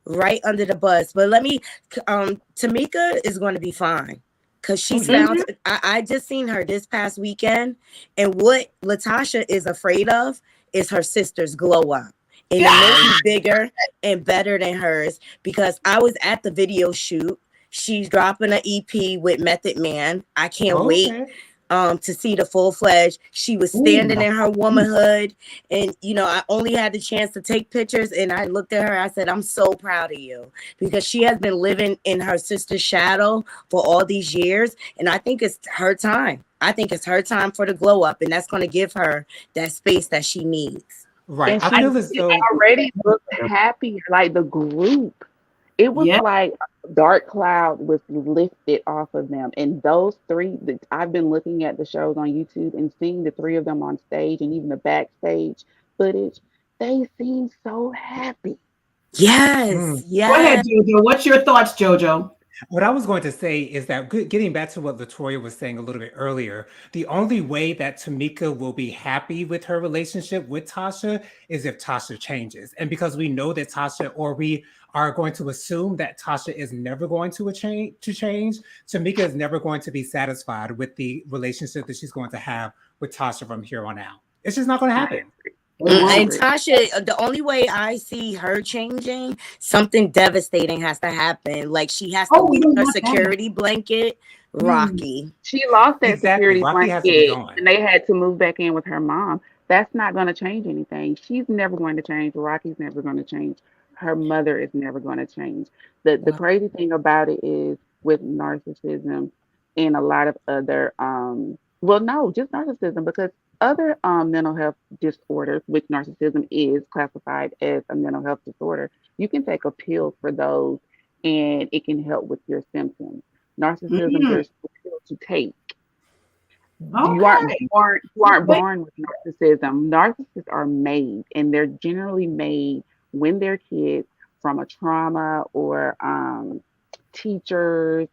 right under the bus. But Tamika is going to be fine because she's found. I just seen her this past weekend, and what Latasha is afraid of is her sister's glow up. And it may be bigger and better than hers because I was at the video shoot. She's dropping an EP with Method Man. I can't wait to see the full fledged. She was standing in her womanhood, and I only had the chance to take pictures, and I looked at her. I said, I'm so proud of you because she has been living in her sister's shadow for all these years, and I think it's her time. I think it's her time for the glow up, and that's going to give her that space that she needs. Right. And I feel as she though already looked happier. Like the group, it was like a dark cloud was lifted off of them. And those three, I've been looking at the shows on YouTube and seeing the three of them on stage and even the backstage footage. They seem so happy. Yes. Go ahead, Jojo. What's your thoughts, Jojo? What I was going to say is that getting back to what Latoya was saying a little bit earlier, the only way that Tamika will be happy with her relationship with Tasha is if Tasha changes. And because we know that Tasha, or we are going to assume that Tasha is never going to change, Tamika is never going to be satisfied with the relationship that she's going to have with Tasha from here on out. It's just not going to happen. And Tasha, the only way I see her changing, something devastating has to happen. Like she has to lose her security blanket, Rocky. She lost that security Rocky has to blanket, be gone. and they had to move back in with her mom. That's not going to change anything. She's never going to change. Rocky's never going to change. Her mother is never going to change. The crazy thing about it is with narcissism and a lot of other just narcissism, because other mental health disorders, which narcissism is classified as a mental health disorder, you can take a pill for those and it can help with your symptoms. Narcissism, there's a pill to take. You aren't born with narcissism. Narcissists are made, and they're generally made when they're kids from a trauma or teachers,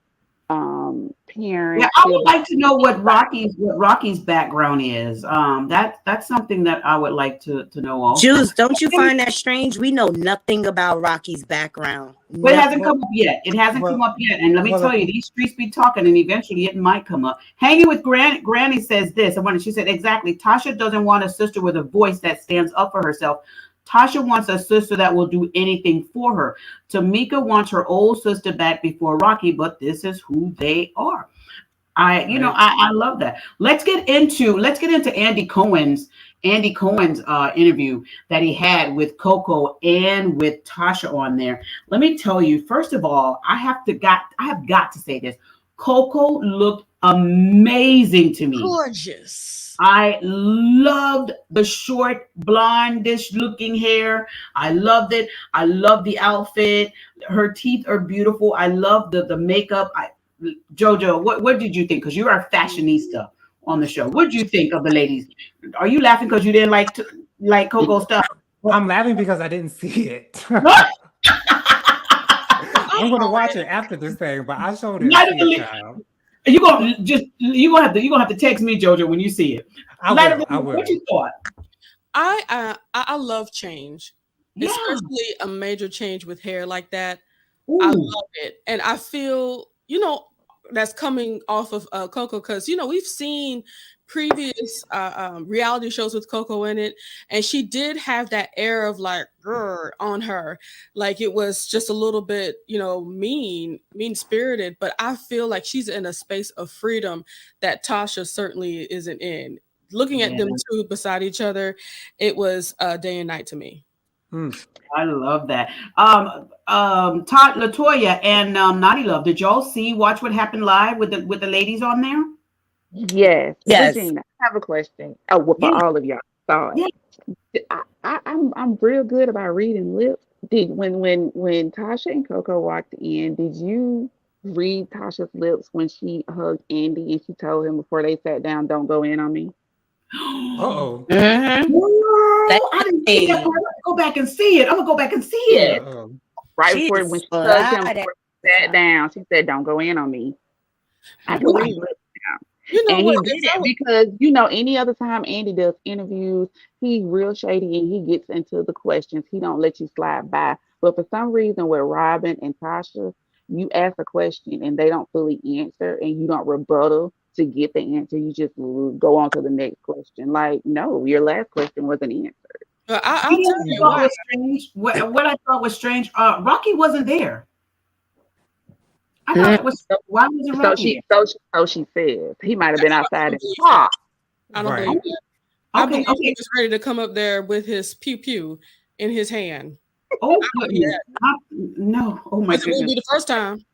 parents. Yeah, I would like to know what Rocky's background is. That's something that I would like to know also. Juice, don't you find that strange? We know nothing about Rocky's background. But it hasn't come up yet. It hasn't come up yet. And let me tell you, these streets be talking, and eventually it might come up. Hanging with Granny says this. She said, exactly. Tasha doesn't want a sister with a voice that stands up for herself. Tasha wants a sister that will do anything for her. Tamika wants her old sister back before Rocky, but this is who they are. I love that. Let's get into Andy Cohen's interview that he had with Coco and with Tasha on there. Let me tell you, first of all, I have got to say this. Coco looked amazing to me. Gorgeous. I loved the short, blondish looking hair. I loved it. I love the outfit. Her teeth are beautiful. I love the makeup. Jojo, what did you think? Because you are a fashionista on the show. What did you think of the ladies? Are you laughing because you didn't like Coco stuff? I'm laughing because I didn't see it. I'm going to watch it after this thing, but I showed it. You're gonna have to text me, Jojo, when you see it. I will. What you thought? I love change, especially a major change with hair like that. I love it, and I feel that's coming off of Coco, because we've seen previous reality shows with Coco in it, and she did have that air of like on her, like it was just a little bit mean spirited, but I feel like she's in a space of freedom that Tasha certainly isn't in. Looking at them two beside each other, it was day and night to me. I love that. Latoya and Naughty Love, did y'all watch what happened live with the ladies on there? Yes. Regina, I have a question. For all of y'all. Sorry. Yeah. I'm real good about reading lips. When Tasha and Coco walked in, did you read Tasha's lips when she hugged Andy and she told him before they sat down, "Don't go in on me"? Uh-oh. I didn't see that. I'm gonna go back and see it. Right before when she hugged him before he sat down, she said, "Don't go in on me." I can read lips now. You know And what? he did it because, you know, any other time Andy does interviews, he's real shady and he gets into the questions. He don't let you slide by. But for some reason with Robin and Tasha, you ask a question and they don't fully answer and you don't rebuttal to get the answer. You just go on to the next question. Like, no, your last question wasn't answered. I'll You know tell what I you thought why. was strange? What I thought was strange, Rocky wasn't there. I thought Mm. that was why wasn't So Rocky she there? so she says he might have been That's what I outside don't in the believe car. that. I don't Right. believe that. I Okay, believe he okay. was ready to come up there with his pew pew in his hand. Oh Yeah, goodness. No. Oh my because it wouldn't goodness. be the first time.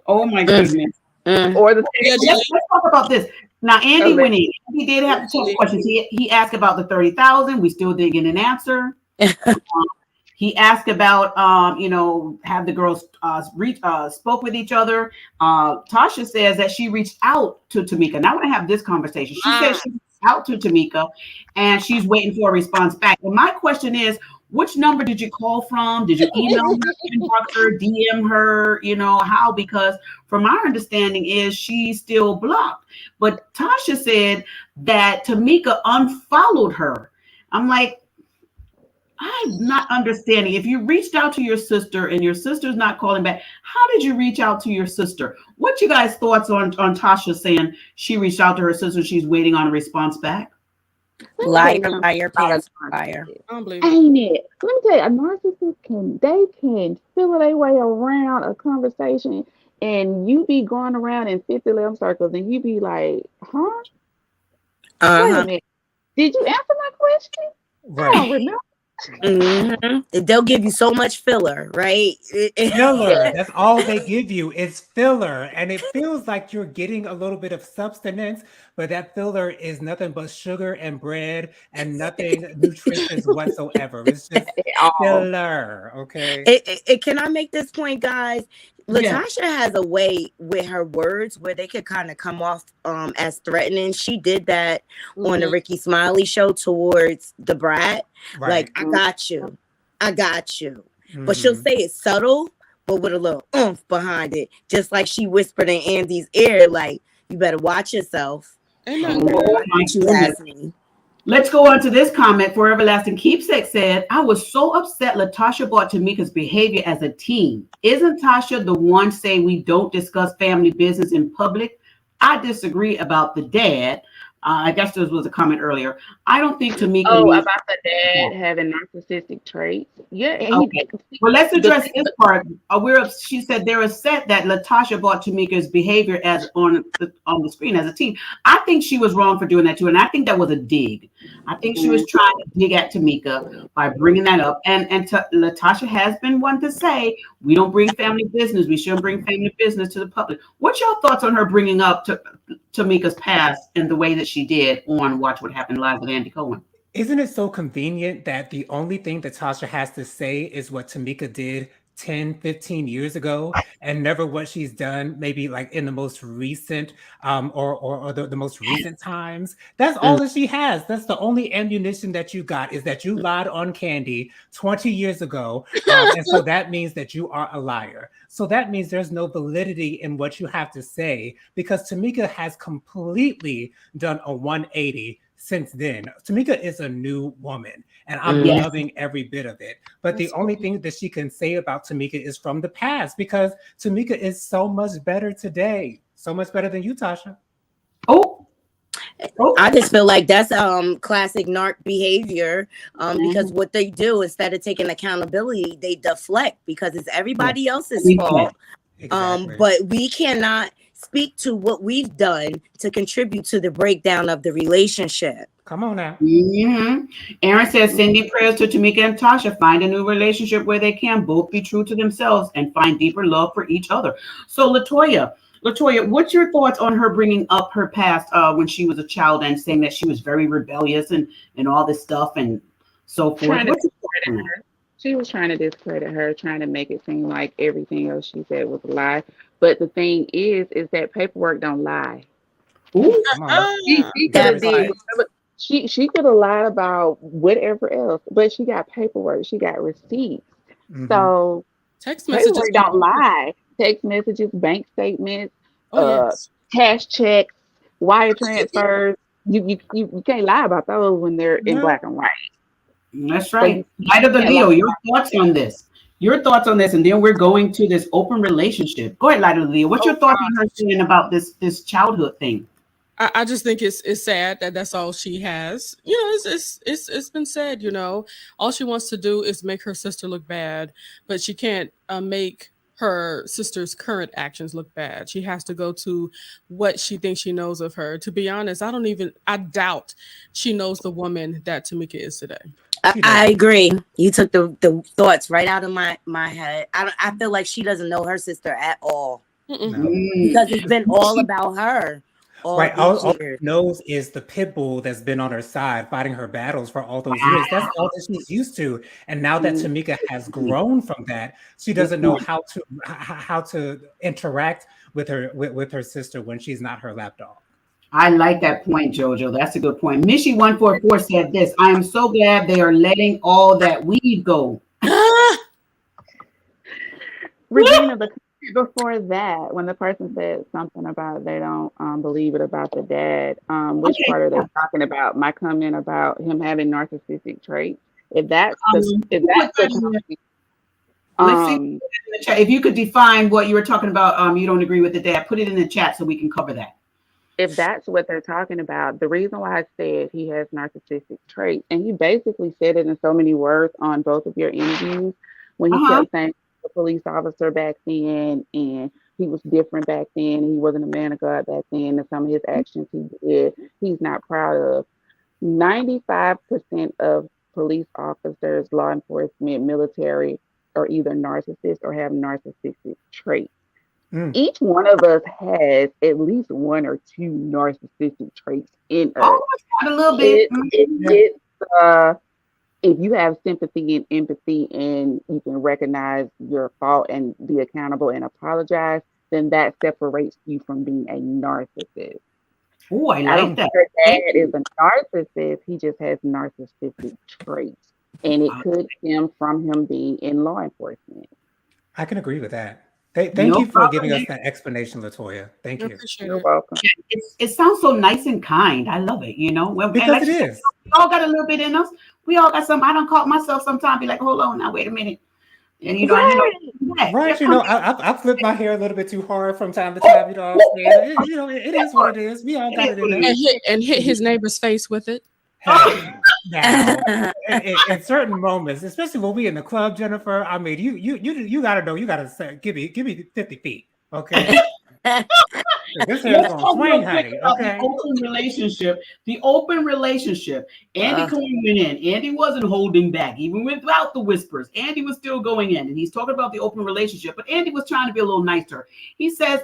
Oh my Mm. goodness. Mm. Or the Allegedly, Let's talk about this. Now, Andy went in. He did have the tough allegedly. questions. He asked about the 30,000. We still didn't get an answer. He asked about, have the girls spoke with each other. Tasha says that she reached out to Tamika. Now I want to have this conversation. She says she reached out to Tamika and she's waiting for a response back. And my question is, which number did you call from? Did you email her, inbox her, DM her? You know, how? Because from my understanding is she's still blocked. But Tasha said that Tamika unfollowed her. I'm like, I'm not understanding. If you reached out to your sister and your sister's not calling back, how did you reach out to your sister? What you guys' thoughts on Tasha saying she reached out to her sister, she's waiting on a response back? Let me tell Liar, you something liar, about a pants on fire. narcissist. I don't believe it. Ain't it? Let me tell you, a narcissist can feel their way around a conversation and you be going around in 50 little circles and you be like, huh? Wait a Uh-huh. minute. Did you answer my question? I don't Right. remember. They'll give you so much filler, right? Filler. That's all they give you is filler. And it feels like you're getting a little bit of substance, but that filler is nothing but sugar and bread and nothing nutritious whatsoever. It's just All. filler. Okay. Can I make this point, guys? Yeah. Latasha has a way with her words where they could kind of come off as threatening. She did that on the Mhm. Ricky Smiley show towards the brat. Right. Like, I got you. I got you. But she'll Mhm. say it subtle, but with a little oomph behind it. Just like she whispered in Andy's ear, like, you better watch yourself. Ain't nothing And wrong Oh with my you goodness. ask me. Let's go on to this comment. For Everlasting Keepsake said, I was so upset Latasha brought Tamika's behavior as a team. Isn't Tasha the one saying we don't discuss family business in public? I disagree about the dad. I guess this was a comment earlier. I don't think Tamika Oh, needs. about the dad having narcissistic traits. Yeah, Okay. Well, let's the address this part. She said they're upset that Latasha brought Tamika's behavior as on the screen as a team. I think she was wrong for doing that too, and I think that was a dig. I think she was trying to dig at Tamika by bringing that up. And Latasha has been one to say we don't bring family business. We shouldn't bring family business to the public. What's your thoughts on her bringing up Tamika's past and the way that she did on Watch What Happened Live with Andy Cohen? Isn't it so convenient that the only thing that Tasha has to say is what Tamika did 10, 15 years ago and never what she's done maybe like in the most recent or the most recent times? That's all that she has. That's the only ammunition that you got is that you lied on Kandi 20 years ago. And so that means that you are a liar. So that means there's no validity in what you have to say because Tamika has completely done a 180 since then. Tamika is a new woman, and I'm Yes. loving every bit of it. But the only thing that she can say about Tamika is from the past because Tamika is so much better today. So much better than you, Tasha. Oh, I just feel like that's classic narc behavior because what they do instead of taking accountability, they deflect because it's everybody else's fault. Exactly. But we cannot speak to what we've done to contribute to the breakdown of the relationship. Come on now. Aaron says, sending prayers to Tamika and Tasha. Find a new relationship where they can both be true to themselves and find deeper love for each other. So, Latocha, what's your thoughts on her bringing up her past when she was a child and saying that she was very rebellious and all this stuff and so forth? trying to What's your thoughts on discredit her. She was trying to discredit her, trying to make it seem like everything else she said was a lie. But the thing is that paperwork don't lie. that? Ooh, Come on. She could That have did part. whatever. She could have lied about whatever else, but she got paperwork. She got receipts. Mhm. So Text messages. paperwork don't lie. Text messages, bank statements, Oh yes. cash checks, wire transfers. You can't lie about those when they're in No. black and white. That's So right. you Light of the can't lie Leo, your about thoughts on this? Your thoughts on this, and then we're going to this open relationship. Go ahead, Light of the Leo. What's Oh your thoughts on her gosh. saying about this childhood thing? I just think it's sad that that's all she has. You know, it's been said. You know, all she wants to do is make her sister look bad, but she can't make her sister's current actions look bad. She has to go to what she thinks she knows of her. To be honest, I doubt she knows the woman that Tamika is today. She I doesn't. agree. You took the thoughts right out of my head. I feel like she doesn't know her sister at all Mm-mm. No. because it's been all about her all Right. these All years. she knows is the pit bull that's been on her side fighting her battles for all those years. That's all that she's used to. And now that Tamika has grown from that, she doesn't know how to interact with her sister when she's not her lapdog. I like that point, Jojo. That's a good point. Mishi144 said this. I am so glad they are letting all that weed go. Regina, the before that, when the person said something about they don't believe it about the dad, which Okay. part are they talking about? My comment about him having narcissistic traits. If that's Let's see topic, in the chat. If you could define what you were talking about, you don't agree with the dad, put it in the chat so we can cover that. if that's what they're talking about, the reason why I said he has narcissistic traits, and he basically said it in so many words on both of your interviews, when he Uh-huh. kept saying the police officer back then, and he was different back then, and he wasn't a man of God back then, and some of his actions he did, he's not proud of. 95% of police officers, law enforcement, military are either narcissists or have narcissistic traits. Each one of us has at least one or two narcissistic traits in us. Oh, it's got a little bit. If you have sympathy and empathy and you can recognize your fault and be accountable and apologize, then that separates you from being a narcissist. Oh, I I like don't that. think her dad is a narcissist. He just has narcissistic traits. And it could stem from him being in law enforcement. I can agree with that. Thank No you for problem. giving us that explanation, Latoya. Thank I you. appreciate You're it. welcome. It sounds so nice and kind. I love it, you know. And Because like it she said, is. we all got a little bit in us. We all got some. I don't call myself sometimes, be like, hold on now, wait a minute. And Right, you know, I flip my hair a little bit too hard from time to time. You know what I'm saying? It is what it is. We all got it in us. And hit his neighbor's face with it. Hey, now, in certain moments, especially when we in the club, Jennifer. I mean, you gotta know. You gotta say, give me 50 feet, okay? This hair is Let's gonna talk swing, real quick honey. about Okay. the open relationship. The open relationship. Andy coming in. Andy wasn't holding back, even without the whispers. Andy was still going in, and he's talking about the open relationship. But Andy was trying to be a little nicer. He says,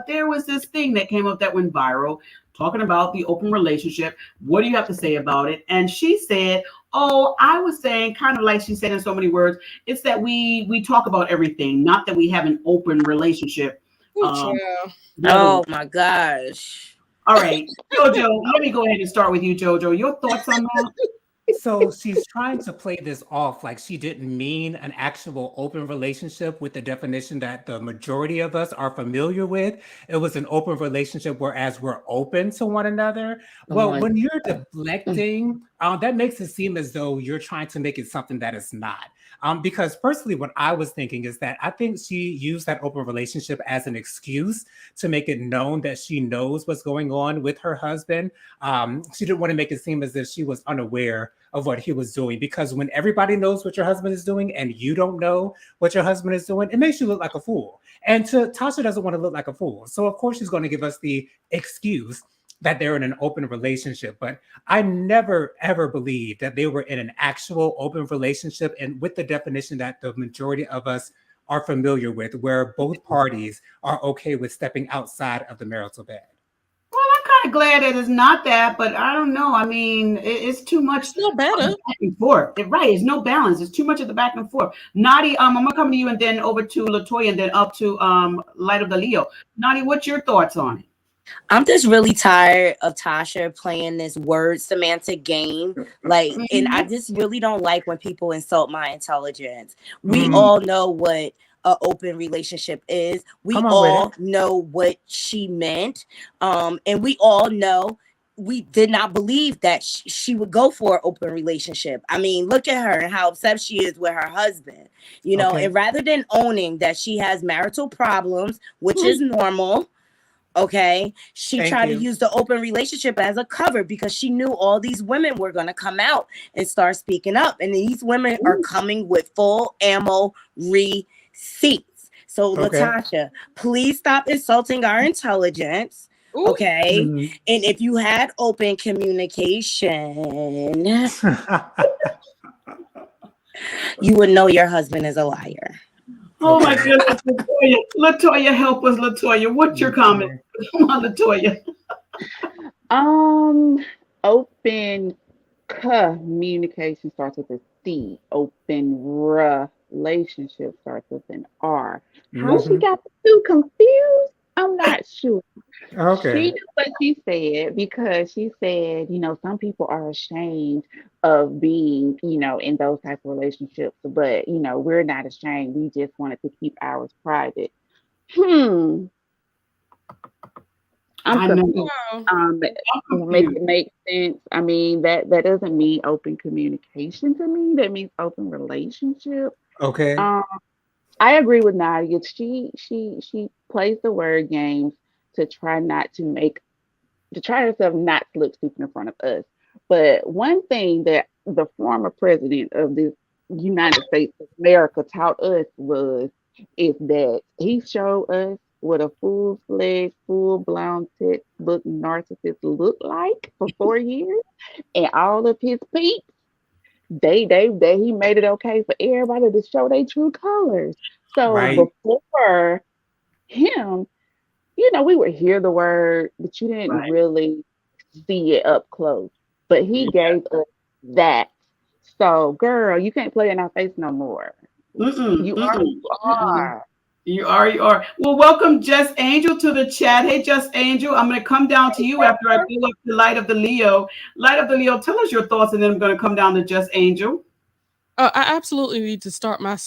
there was this thing that came up that went viral, talking about the open relationship. What do you have to say about it? And she said, oh, I was saying, kind of like she said in so many words, it's that we talk about everything, not that we have an open relationship. Oh my gosh. All right, Jojo, let me go ahead and start with you, Jojo. Your thoughts on that? So she's trying to play this off like she didn't mean an actual open relationship with the definition that the majority of us are familiar with. It was an open relationship, whereas we're open to one another. Well, when you're deflecting, that makes it seem as though you're trying to make it something that it's not. Because personally, what I was thinking is that I think she used that open relationship as an excuse to make it known that she knows what's going on with her husband. She didn't want to make it seem as if she was unaware of what he was doing, because when everybody knows what your husband is doing and you don't know what your husband is doing, it makes you look like a fool. And Tasha doesn't want to look like a fool. So of course she's going to give us the excuse that they're in an open relationship. But I never, ever believed that they were in an actual open relationship, and with the definition that the majority of us are familiar with, where both parties are okay with stepping outside of the marital bed. Well, I'm kind of glad that it's not that, but I don't know. I mean, it's too much. It's no better. Back and forth. Right. It's no balance. It's too much of the back and forth. Nadi, I'm gonna come to you and then over to Latoya and then up to Light of the Leo. Nadi, what's your thoughts on it? I'm just really tired of Tasha playing this word semantic game. Like, and I just really don't like when people insult my intelligence. We all know what an open relationship is. We Come on with all know what she meant. And we all know we did not believe that she would go for an open relationship. I mean, look at her and how upset she is with her husband, you know, Okay. and rather than owning that she has marital problems, which is normal, okay, she Thank tried you. to use the open relationship as a cover because she knew all these women were going to come out and start speaking up. And these women are coming with full ammo receipts. So, Okay. Latocha, please stop insulting our intelligence. Ooh. Okay. Mhm. And if you had open communication, you would know your husband is a liar. Oh my Okay. goodness, Latoya. Latoya, help us, Latoya. What's your comment? Come on, Latoya. Open communication starts with a C. Open relationship starts with an R. How she Mhm. got the two confused? I'm not sure. She Okay. knew what she said because she said, some people are ashamed of being, in those type of relationships, but we're not ashamed. We just wanted to keep ours private. Hmm. I'm I know. confused. Wow. Um, I'm make confused. it make sense. I mean, that doesn't mean open communication to me. That means open relationship. Okay. Um, I agree with Nadia. She plays the word games to try not to make to try herself not to look stupid in front of us. But one thing that the former president of this United States of America taught us is that he showed us what a full-fledged, full-blown textbook narcissist looked like for 4 years, and all of his peeps. They he made it okay for everybody to show their true colors. So Right. before him, we would hear the word, but you didn't Right. really see it up close. But he gave us that. So, girl, you can't play in our face no more. Mm-mm, You are who mm-mm, you mm-mm. are. You are, you are. Well, welcome Just Angel to the chat. Hey, Just Angel, I'm going to come down to you after I pull up the Light of the Leo. Light of the Leo, tell us your thoughts, and then I'm going to come down to Just Angel. I absolutely need to start my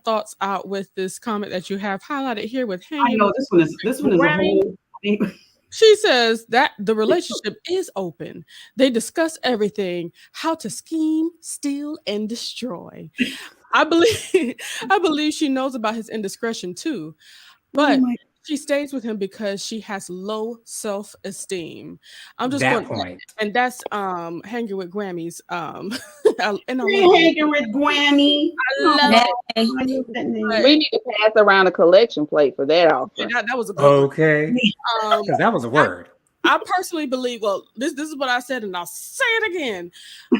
thoughts out with this comment that you have highlighted here with I hanging know with this one is a Grammy. whole. She says that the relationship is open. They discuss everything, how to scheme, steal, and destroy. I believe I believe she knows about his indiscretion too. Oh But my. she stays with him because she has low self-esteem. I'm just That going, point. and that's hanging with Grammys. And I Hey, love it. hanging with Granny. I love Oh, it. Hey, I love that name. But We need to pass around a collection plate for that okay, offer. that was a good one. Okay. Um, Because that was a I, word. I personally believe. Well, this is what I said, and I'll say it again.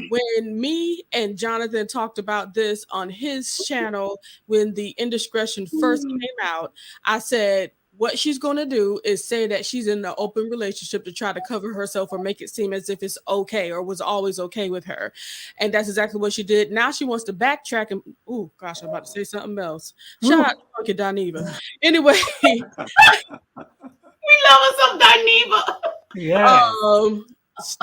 When me and Jonathan talked about this on his channel when the indiscretion first came out, I said what she's going to do is say that she's in an open relationship to try to cover herself or make it seem as if it's okay or was always okay with her. And that's exactly what she did. Now she wants to backtrack and, oh gosh, I'm about to say something else. Shout out to Funky Doniva. Anyway, We love us some Dineva. Yes.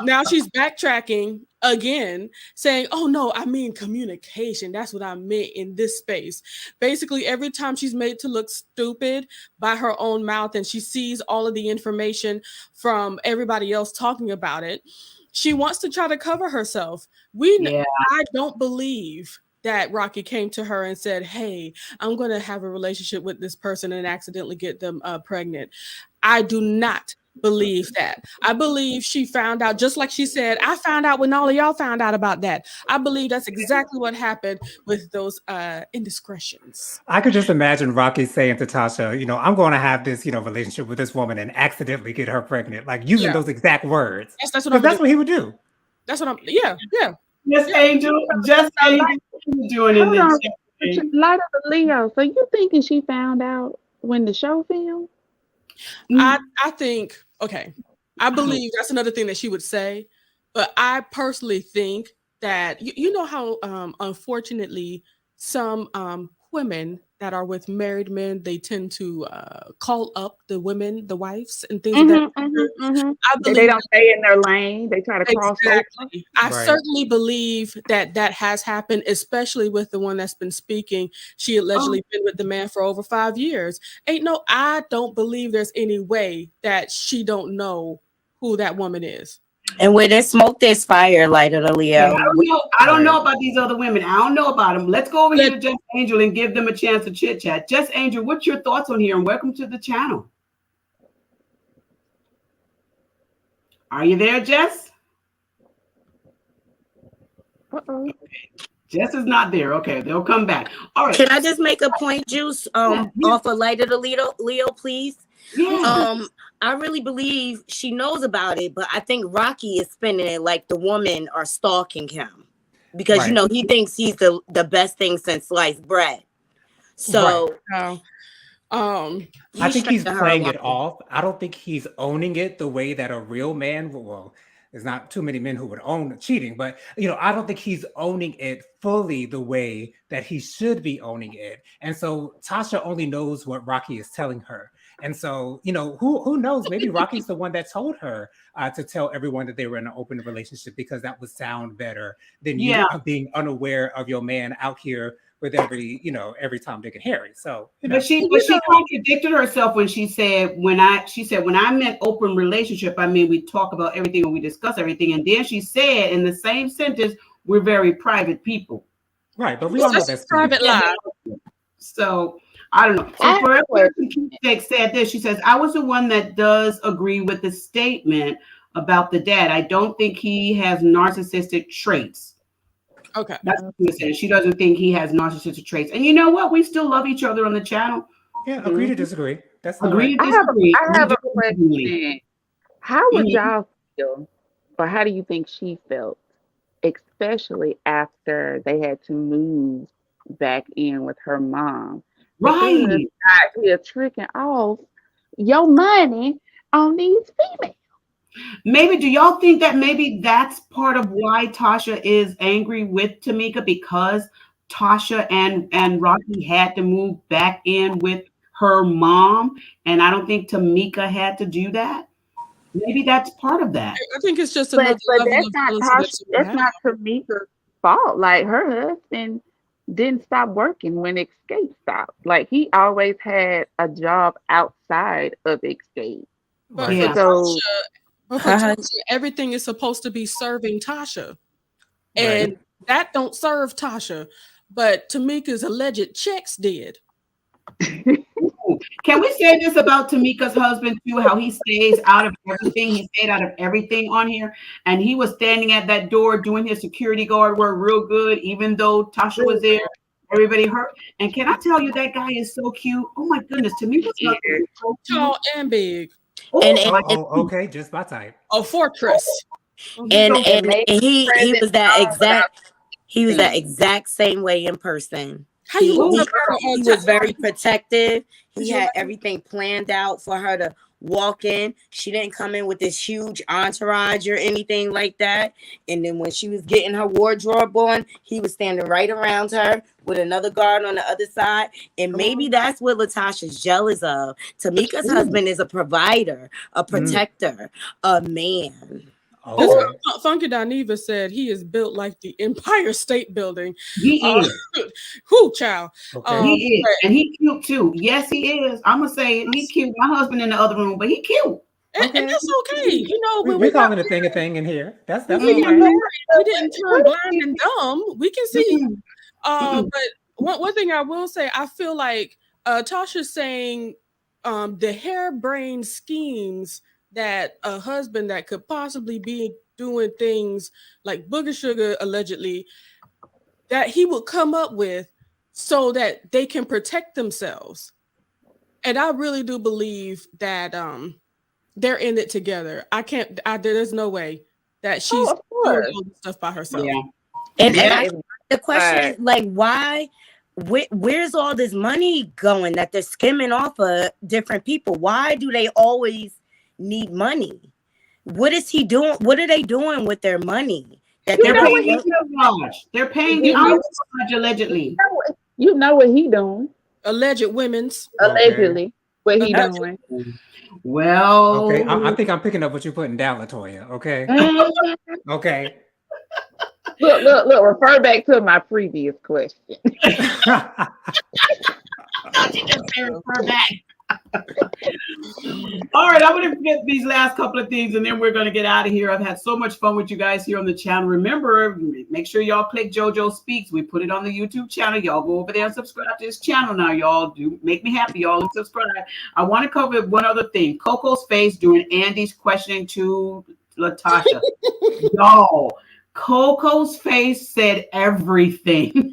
now she's backtracking again, saying, oh no, I mean communication. That's what I meant in this space. Basically, every time she's made to look stupid by her own mouth and she sees all of the information from everybody else talking about it, she wants to try to cover herself. Yeah. I don't believe that Rocky came to her and said, hey, I'm going to have a relationship with this person and accidentally get them pregnant. I do not believe that. I believe she found out, just like she said, I found out when all of y'all found out about that. I believe that's exactly what happened with those indiscretions. I could just imagine Rocky saying to Tasha, I'm going to have this, relationship with this woman and accidentally get her pregnant, like using Yeah, those exact words. that's what Because I'm that's doing. what he would do. That's what I'm, yeah. Just Angel. Just Angel. What are you doing in Hold on, this? Light of the Leo. So you thinking she found out when the show filmed? I think, okay, I believe that's another thing that she would say, but I personally think that you know how unfortunately some women that are with married men, they tend to call up the women, the wives, and things of that nature. I They believe don't stay in their lane. They try to cross over. exactly. I certainly believe that that has happened, especially with the one that's been speaking. She allegedly been with the man for over 5 years. I don't believe there's any way that she don't know who that woman is. And where there's smoke, there's fire, light of the Leo. I don't know about these other women. I don't know about them. Let's go over here to Just Angel and give them a chance to chit chat. Just Angel, what's your thoughts on here? And welcome to the channel. Are you there, Jess? Okay. Jess is not there. Okay, they'll come back. All right. Can I just make a point, Juice? Off of light of the Leo, please. Yeah. I really believe she knows about it, but I think Rocky is spinning it like the women are stalking him because he thinks he's the best thing since sliced bread. So I think he's playing it off. I don't think he's owning it the way that a real man will. Well, there's not too many men who would own cheating, but I don't think he's owning it fully the way that he should be owning it. And so Tasha only knows what Rocky is telling her. And so, who knows? Maybe Rocky's the one that told her to tell everyone that they were in an open relationship because that would sound better than you being unaware of your man out here with every Tom, Dick, and Harry. So, but she contradicted herself when she said when I meant open relationship, I mean we talk about everything and we discuss everything, and then she said in the same sentence, we're very private people. Right, but we all know that's private life. So I don't know. So for everyone who said this, she says, I was the one that does agree with the statement about the dad. I don't think he has narcissistic traits. Okay. That's what she was saying. She doesn't think he has narcissistic traits. And you know what? We still love each other on the channel. Yeah, agree to disagree. That's agree to disagree. I have a question. How would y'all feel, or how do you think she felt, especially after they had to move back in with her mom? Right. Out here tricking off your money on these females. Maybe, do y'all think that maybe that's part of why Tasha is angry with Tamika, because Tasha and Rocky had to move back in with her mom, and I don't think Tamika had to do that? Maybe that's part of that. I think it's just but that's not Tamika's fault. Like, her husband didn't stop working when Xscape stopped. Like, he always had a job outside of Xscape. But everything is supposed to be serving Tasha, and that don't serve Tasha, but Tamika's alleged checks did. Can we say this about Tamika's husband too? How he stays out of everything. He stayed out of everything on here, and he was standing at that door doing his security guard work real good, even though Tasha was there. Everybody heard. And can I tell you, that guy is so cute. Oh my goodness, Tamika's husband is so cute. Tall and big. Okay, just my type. A fortress. And he was that exact same way in person. He was very protective. He had everything planned out for her to walk in. She didn't come in with this huge entourage or anything like that. And then when she was getting her wardrobe on, he was standing right around her with another guard on the other side. And maybe that's what Latasha's jealous of. Tamika's husband is a provider, a protector, a man. Funky Dineva said he is built like the Empire State Building. He is. Whoo, child. Okay. He is. And he cute too. Yes, he is. I'm going to say it. He's cute. My husband in the other room, but he cute. And that's okay. We're calling a thing in here. That's we didn't turn blind and dumb. We can see. But one thing I will say, I feel like Tasha's saying the harebrained schemes that a husband that could possibly be doing things like Booger Sugar allegedly, that he would come up with so that they can protect themselves. And I really do believe that they're in it together. There's no way that she's doing all this stuff by herself. Yeah. And the question is, like, why? Where's all this money going that they're skimming off of different people? Why do they always need money? What is he doing? What are they doing with their money? That they're paying the entourage. They're paying the entourage allegedly. You know what he doing? Alleged women's. Okay. Allegedly, what he Alleged. doing? Okay. I Well, think I'm picking up what you're putting down, Latoya. Okay. Mhm. Okay. Look. Refer back to my previous question. all right, I'm going to get these last couple of things and then we're going to get out of here. I've had so much fun with you guys here on the channel. Remember, make sure y'all click JoJo Speaks. We put it on the YouTube channel. Y'all go over there and subscribe to this channel now. Y'all do make me happy, y'all, and subscribe. I want to cover one other thing. Coco's face during Andy's questioning to Latocha. Y'all, Coco's face said everything.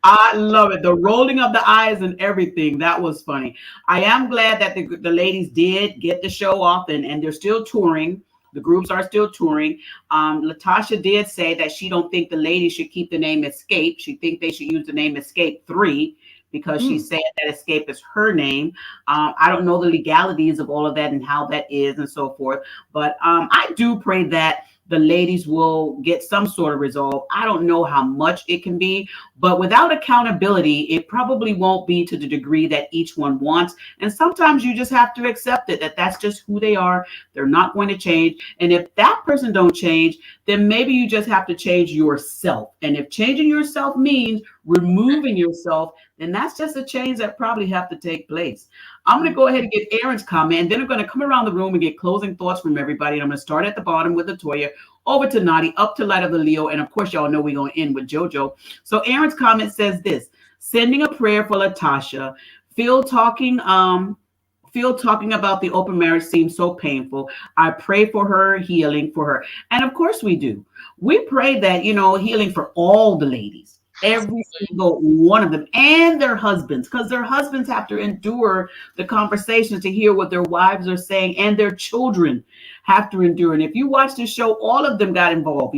I love it. The rolling of the eyes and everything. That was funny. I am glad that the ladies did get the show off and they're still touring. The groups are still touring. Latasha did say that she don't think the ladies should keep the name Xscape. She think they should use the name Xscape 3 because she's saying that Xscape is her name. I don't know the legalities of all of that and how that is and so forth. But I do pray that the ladies will get some sort of resolve. I don't know how much it can be, but without accountability, it probably won't be to the degree that each one wants. And sometimes you just have to accept it, that that's just who they are. They're not going to change. And if that person don't change, then maybe you just have to change yourself. And if changing yourself means removing yourself, then that's just a change that probably have to take place. I'm going to go ahead and get Aaron's comment, and then I'm going to come around the room and get closing thoughts from everybody. And I'm going to start at the bottom with Latoya, over to Nadi, up to Light of the Leo, and of course, y'all know we're going to end with JoJo. So Aaron's comment says this: sending a prayer for Latasha. Phil talking about the open marriage seems so painful. I pray for her, healing for her. And of course we do. We pray that, healing for all the ladies, every single one of them, and their husbands, because their husbands have to endure the conversations to hear what their wives are saying, and their children have to endure. And if you watch the show, all of them got involved,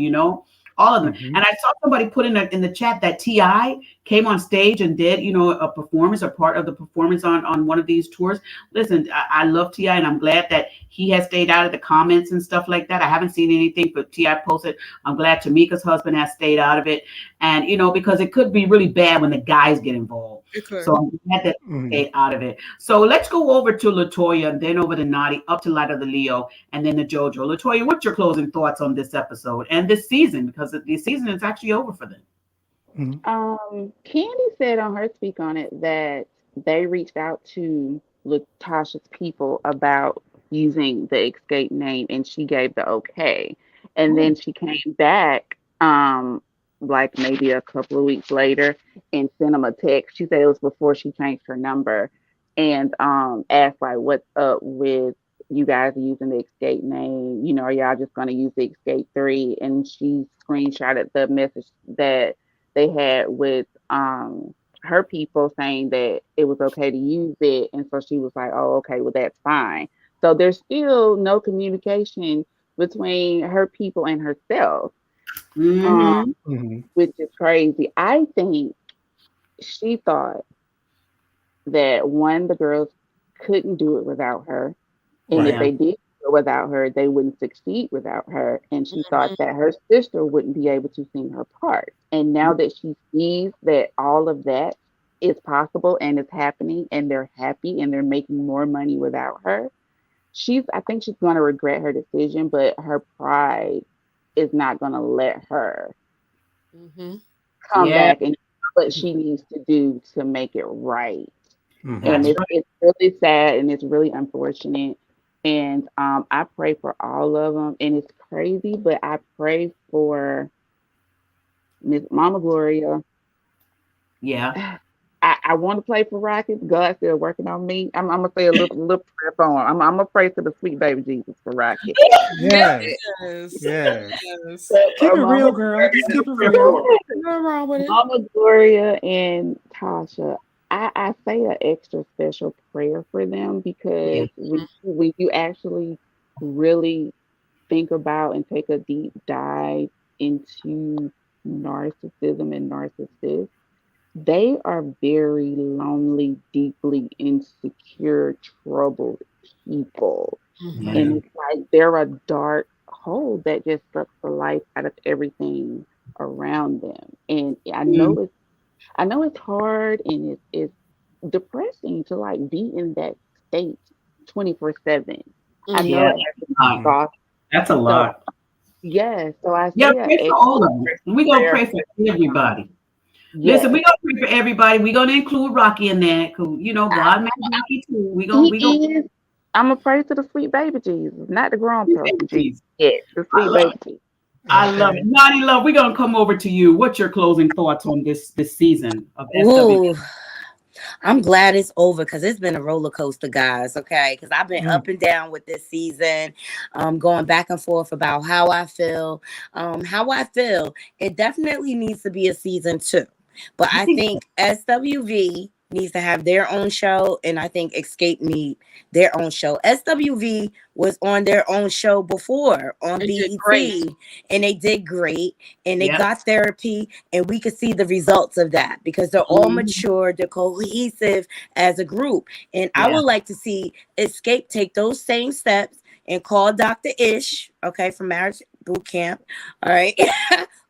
all of them. And I saw somebody put in the chat that T.I. came on stage and did, a performance, a part of the performance on one of these tours. Listen, I love T.I. and I'm glad that he has stayed out of the comments and stuff like that. I haven't seen anything, but T.I. posted. I'm glad Tamika's husband has stayed out of it. And, because it could be really bad when the guys get involved. So I'm glad that they stayed out of it. So let's go over to Latoya and then over to Nadi, up to Light of the Leo, and then to JoJo. Latoya, what's your closing thoughts on this episode and this season? Because the season is actually over for them. Kandi said on her speak on it that they reached out to Latasha's people about using the Xscape name, and she gave the okay. And then she came back, like maybe a couple of weeks later, and sent them a text. She said it was before she changed her number, and asked like, "What's up with you guys using the Xscape name? Are y'all just gonna use the Xscape 3?" And she screenshotted the message that they had with her people saying that it was okay to use it. And so she was like, "Oh, okay, well, that's fine." So there's still no communication between her people and herself, which is crazy. I think she thought that one, the girls couldn't do it without her. And if they did do it without her, they wouldn't succeed without her. And she thought that her sister wouldn't be able to sing her part. And now that she sees that all of that is possible and is happening, and they're happy and they're making more money without her, I think she's going to regret her decision, but her pride is not going to let her come back and do what she needs to do to make it right. And it's really sad and it's really unfortunate. And I pray for all of them. And it's crazy, but I pray for Miss Mama Gloria. Yeah. I want to play for Rockets. God's still working on me. I'm gonna say a little prayer for him. I'm gonna pray to the sweet baby Jesus for Rockets. Yes. Keep it real, girl. Just keep it real. Nothing wrong with it. Mama Gloria and Tasha, I say an extra special prayer for them because when you actually really think about and take a deep dive into narcissism and narcissists, they are very lonely, deeply insecure, troubled people. And it's like they're a dark hole that just sucks the life out of everything around them. And I know it's I know it's hard and it's depressing to like be in that state 24/7. I know Yeah, it has to be exhausting. that's a So lot. yeah, so I Yeah, say a pray for all extra of them. And we're gonna pray for everybody. Listen, yes. we're gonna pray for everybody. We're gonna include Rocky in that, because I, God made Rocky too. We gonna he is. I'm a pray to the sweet baby Jesus, not the grown person Jesus. Jesus. Yes, the I sweet love baby it. Jesus. I love it. Naughty Love, we're gonna come over to you. What's your closing thoughts on this season of SWV? Ooh, I'm glad it's over because it's been a roller coaster, guys. Okay, because I've been up and down with this season, going back and forth about how I feel. How I feel. It definitely needs to be a season 2, but I I think so. think SWV needs to have their own show, and I think Escape need their own show. SWV was on their own show before on It did great. BET, and they did great, and they Yep. got therapy, and we could see the results of that because they're all Mhm. mature, they're cohesive as a group. And I Yeah. would like to see Escape take those same steps and call Dr. Ish, okay, from Marriage Boot Camp. All right.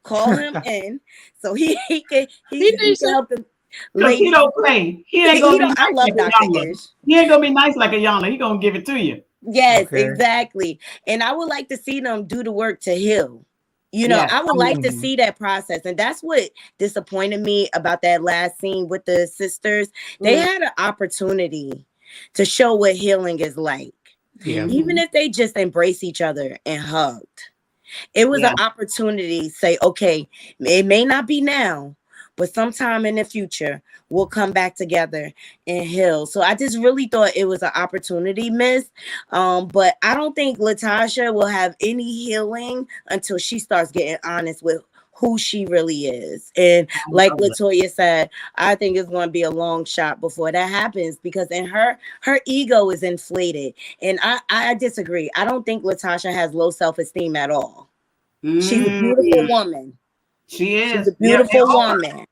Call him in so He he needs can to. help them Because he ladies. don't play. He ain't gonna He be don't, I nice like love a Dr. Yana. Ish. He ain't gonna be nice like a Yana. He gonna give it to you. Yes, Okay. exactly. And I would like to see them do the work to heal. Yes. I would like to see that process. And that's what disappointed me about that last scene with the sisters. They Mhm. had an opportunity to show what healing is like, Yeah. even if they just embrace each other and hugged. It was an Yeah. opportunity to say, okay, it may not be now, but sometime in the future, we'll come back together and heal. So I just really thought it was an opportunity missed. But I don't think Latasha will have any healing until she starts getting honest with who she really is. And I like love it. Latoya said, I think it's going to be a long shot before that happens because in her ego is inflated. And I disagree. I don't think Latasha has low self-esteem at all. She's a Mm. beautiful woman. She She's is. a Yeah, they beautiful all are. woman.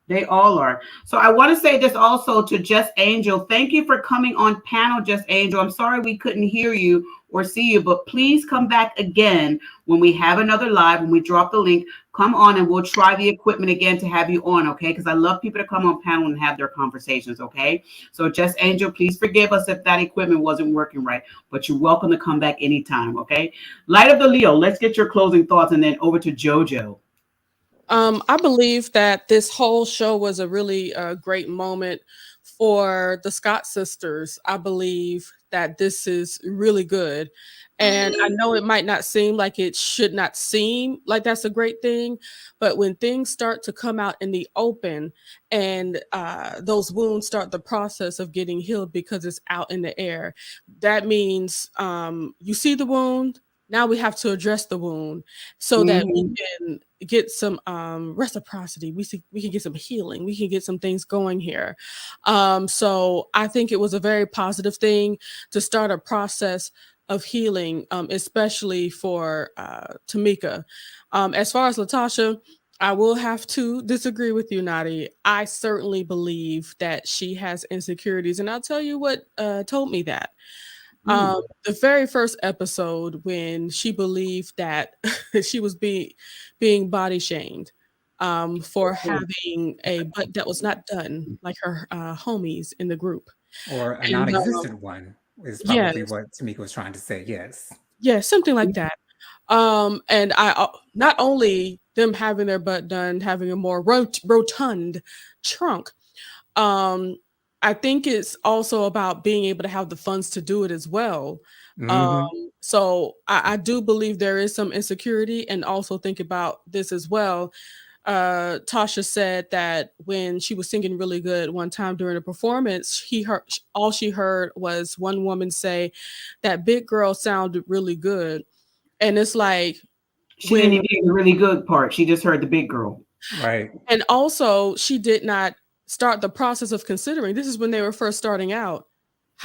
They all are. So I want to say this also to Just Angel. Thank you for coming on panel, Just Angel. I'm sorry we couldn't hear you or see you, but please come back again when we have another live, when we drop the link. Come on and we'll try the equipment again to have you on, okay? Because I love people to come on panel and have their conversations, okay? So Just Angel, please forgive us if that equipment wasn't working right, but you're welcome to come back anytime, okay? Light of the Leo, let's get your closing thoughts and then over to JoJo. I believe that this whole show was a really great moment for the Scott sisters. I believe that this is really good. And I know it might not seem like it should not seem like that's a great thing, but when things start to come out in the open and those wounds start the process of getting healed because it's out in the air, that means you see the wound. Now we have to address the wound so that we Mhm. can get some reciprocity. We can get some healing. We can get some things going here. So I think it was a very positive thing to start a process of healing, especially for Tamika. As far as Latasha, I will have to disagree with you, Nadi. I certainly believe that she has insecurities, and I'll tell you what told me that. The very first episode when she believed that she was being body shamed for having a butt that was not done like her homies in the group. Or a And non-existent one is probably yes, what Tamika was trying to say. Yes. yeah, something like that. And I not only them having their butt done, having a more rotund trunk, um, I think it's also about being able to have the funds to do it as well. Hmm. So I do believe there is some insecurity, and also think about this as well. Tasha said that when she was singing really good one time during a performance, all she heard was one woman say that big girl sounded really good, and it's like She didn't when even hear the really good part. She just heard the big girl. Right. and also she did not start the process of considering this is when they were first starting out.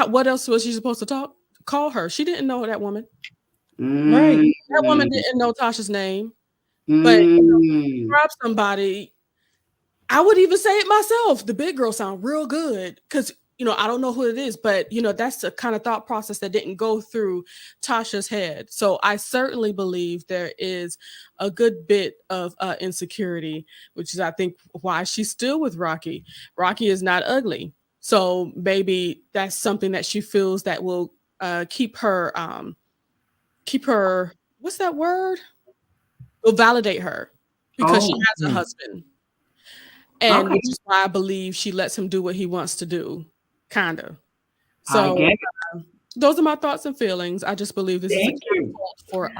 What else was she supposed to call her? She didn't know that woman. Right. Mm, That woman didn't know Tasha's name. But mm. describe somebody, I would even say it myself. The big girl sound real good because I don't know who it is, but that's the kind of thought process that didn't go through Tasha's head. So I certainly believe there is a good bit of insecurity, which is, I think, why she's still with Rocky. Rocky is not ugly. So maybe that's something that she feels that will keep her, what's that word? Will validate her because she Oh, has a husband. And okay. which is why I believe she lets him do what he wants to do, kind of. I So get it. those are my thoughts and feelings. I just believe this is a Thank you. fault for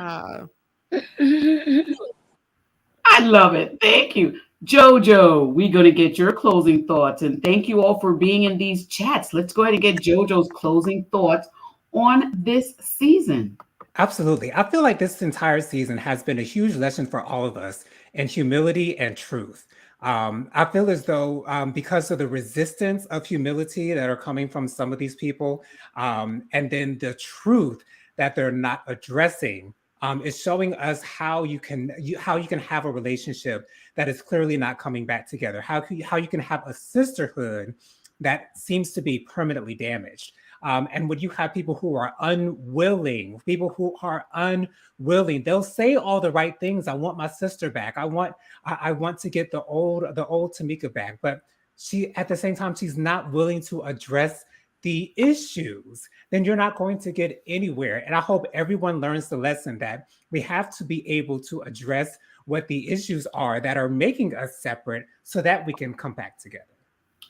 I love it. Thank you. Jojo, we're going to get your closing thoughts. And thank you all for being in these chats. Let's go ahead and get Jojo's closing thoughts on this season. Absolutely. I feel like this entire season has been a huge lesson for all of us in humility and truth. I feel as though because of the resistance of humility that are coming from some of these people, and then the truth that they're not addressing, is showing us how you can have a relationship that is clearly not coming back together. How you can have a sisterhood that seems to be permanently damaged. And when you have people who are unwilling, they'll say all the right things. I want my sister back. I want to get the old Tamika back. But she, at the same time, she's not willing to address the issues. Then you're not going to get anywhere. And I hope everyone learns the lesson that we have to be able to address what the issues are that are making us separate so that we can come back together.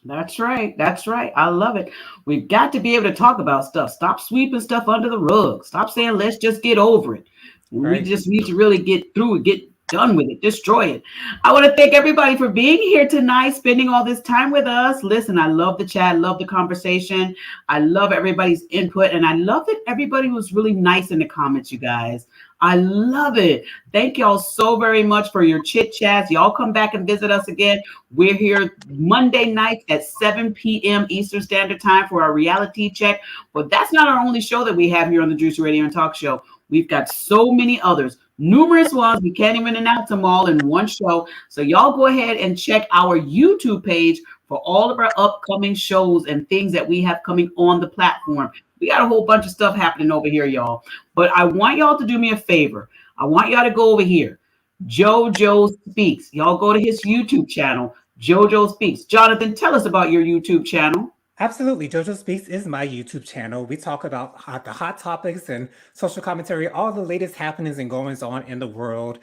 That's right. That's right. I love it. We've got to be able to talk about stuff. Stop sweeping stuff under the rug. Stop saying, let's just get over it. We Right. just need to really get through it, get done with it, destroy it. I want to thank everybody for being here tonight, spending all this time with us. Listen, I love the chat, love the conversation. I love everybody's input, and I love that everybody was really nice in the comments, you guys. I love it. Thank y'all so very much for your chit chats. Y'all come back and visit us again. We're here Monday nights at 7 p.m. Eastern Standard Time for our reality check. But that's not our only show that we have here on the Juice Radio and Talk Show. We've got so many others, numerous ones. We can't even announce them all in one show. So y'all go ahead and check our YouTube page for all of our upcoming shows and things that we have coming on the platform. We got a whole bunch of stuff happening over here, y'all. But I want y'all to do me a favor. I want y'all to go over here. JoJo Speaks. Y'all go to his YouTube channel, JoJo Speaks. Jonathan, tell us about your YouTube channel. Absolutely. JoJo Speaks is my YouTube channel. We talk about the hot topics and social commentary, all the latest happenings and goings on in the world.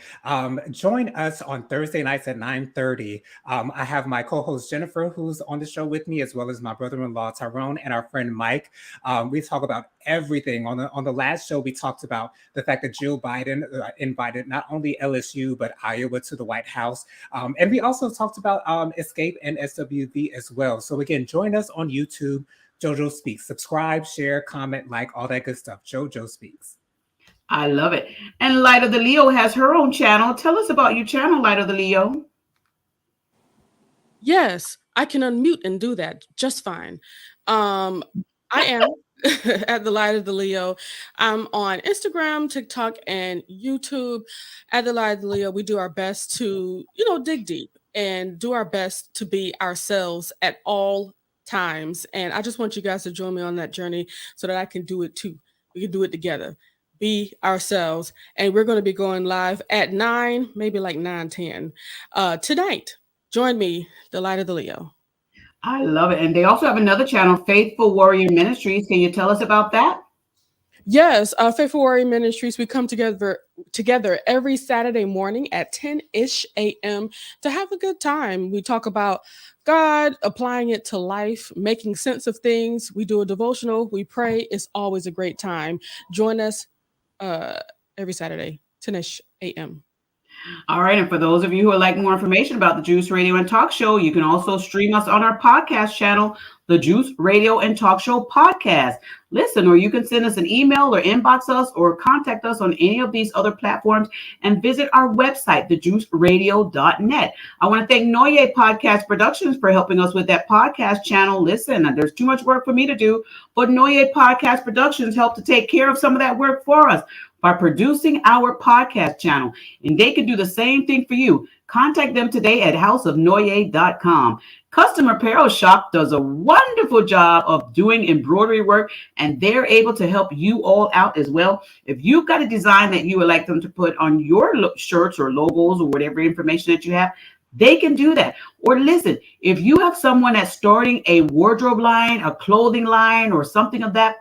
Join us on Thursday nights at 9:30. I have my co-host Jennifer, who's on the show with me, as well as my brother-in-law Tyrone and our friend Mike. We talk about everything. On the last show, we talked about the fact that Jill Biden invited not only LSU but Iowa to the White House, and we also talked about Xscape and SWV as well. So again, join us on YouTube, JoJo Speaks. Subscribe, share, comment, like, all that good stuff. JoJo Speaks. I love it. And Light of the Leo has her own channel. Tell us about your channel, Light of the Leo. Yes, I can unmute and do that just fine. I am at the Light of the Leo. I'm on Instagram, TikTok, and YouTube. At the Light of the Leo, we do our best to, dig deep and do our best to be ourselves at all times. And I just want you guys to join me on that journey so that I can do it too. We can do it together. Be ourselves. And we're going to be going live at 9, maybe like 9:10 tonight. Join me, the Light of the Leo. I love it. And they also have another channel, Faithful Warrior Ministries. Can you tell us about that? Yes, Faithful Warrior Ministries, we come together every Saturday morning at 10-ish a.m. to have a good time. We talk about God, applying it to life, making sense of things. We do a devotional. We pray. It's always a great time. Join us every Saturday, 10-ish a.m. All right. And for those of you who would like more information about the Juice Radio and Talk Show, you can also stream us on our podcast channel, the Juice Radio and Talk Show podcast. Listen, or you can send us an email or inbox us or contact us on any of these other platforms and visit our website, thejuiceradio.net. I want to thank Noye Podcast Productions for helping us with that podcast channel. Listen, there's too much work for me to do, but Noye Podcast Productions helped to take care of some of that work for us by producing our podcast channel. And they can do the same thing for you. Contact them today at houseofnoye.com. Custom Apparel Shop does a wonderful job of doing embroidery work, and they're able to help you all out as well. If you've got a design that you would like them to put on your shirts or logos or whatever information that you have, they can do that. Or listen, if you have someone that's starting a wardrobe line, a clothing line, or something of that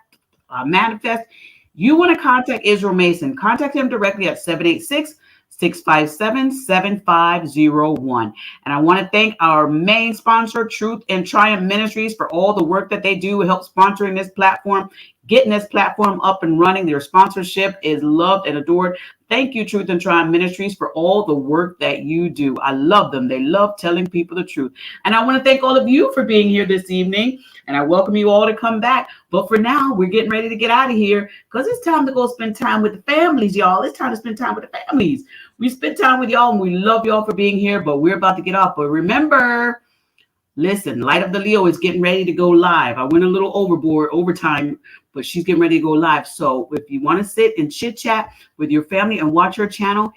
manifest, you want to contact Israel Mason. Contact him directly at 786-657-7501. And I want to thank our main sponsor, Truth and Triumph Ministries, for all the work that they do, help sponsoring this platform, getting this platform up and running. Their sponsorship is loved and adored. Thank you, Truth and Triumph Ministries, for all the work that you do. I love them. They love telling people the truth. And I want to thank all of you for being here this evening. And I welcome you all to come back. But for now, we're getting ready to get out of here because it's time to go spend time with the families, y'all. It's time to spend time with the families. We spend time with y'all and we love y'all for being here, but we're about to get off. But remember, listen, Light of the Leo is getting ready to go live. I went a little overtime, but she's getting ready to go live. So if you want to sit and chit chat with your family and watch her channel,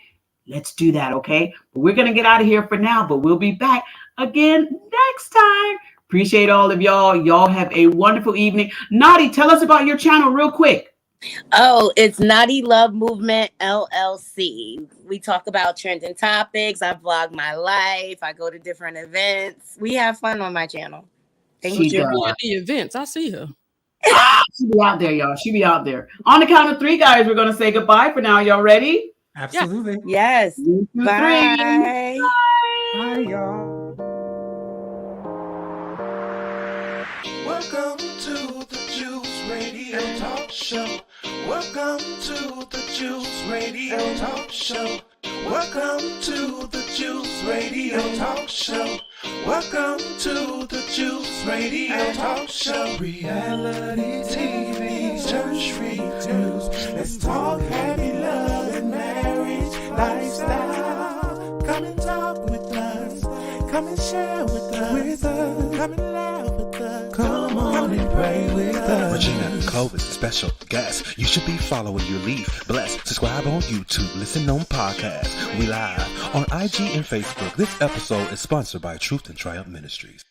let's do that, okay? But we're going to get out of here for now, but we'll be back again next time. Appreciate all of y'all. Y'all have a wonderful evening. Naughty, tell us about your channel real quick. Oh, it's Naughty Love Movement LLC. We talk about trending topics. I vlog my life. I go to different events. We have fun on my channel. Thank you. At the events, I see her. She be out there, y'all. She be out there. On the count of 3, guys, we're going to say goodbye for now. Y'all ready? Absolutely. Yes. 1, 2, 3. Bye. Bye, y'all. Welcome to the Juice Radio Talk Show. Welcome to the Juice Radio Talk Show. Welcome to the Juice Radio Talk Show. Welcome to the Juice Radio Talk Show. Reality TV, church reviews. Let's talk happy love and marriage lifestyle. Come and talk with us. Come and share with us. Come and laugh with us. Come on and pray with us. Regina, Clovis, special guest. You should be following your lead. Bless, subscribe on YouTube, listen on podcasts. We live on IG and Facebook. This episode is sponsored by Truth and Triumph Ministries.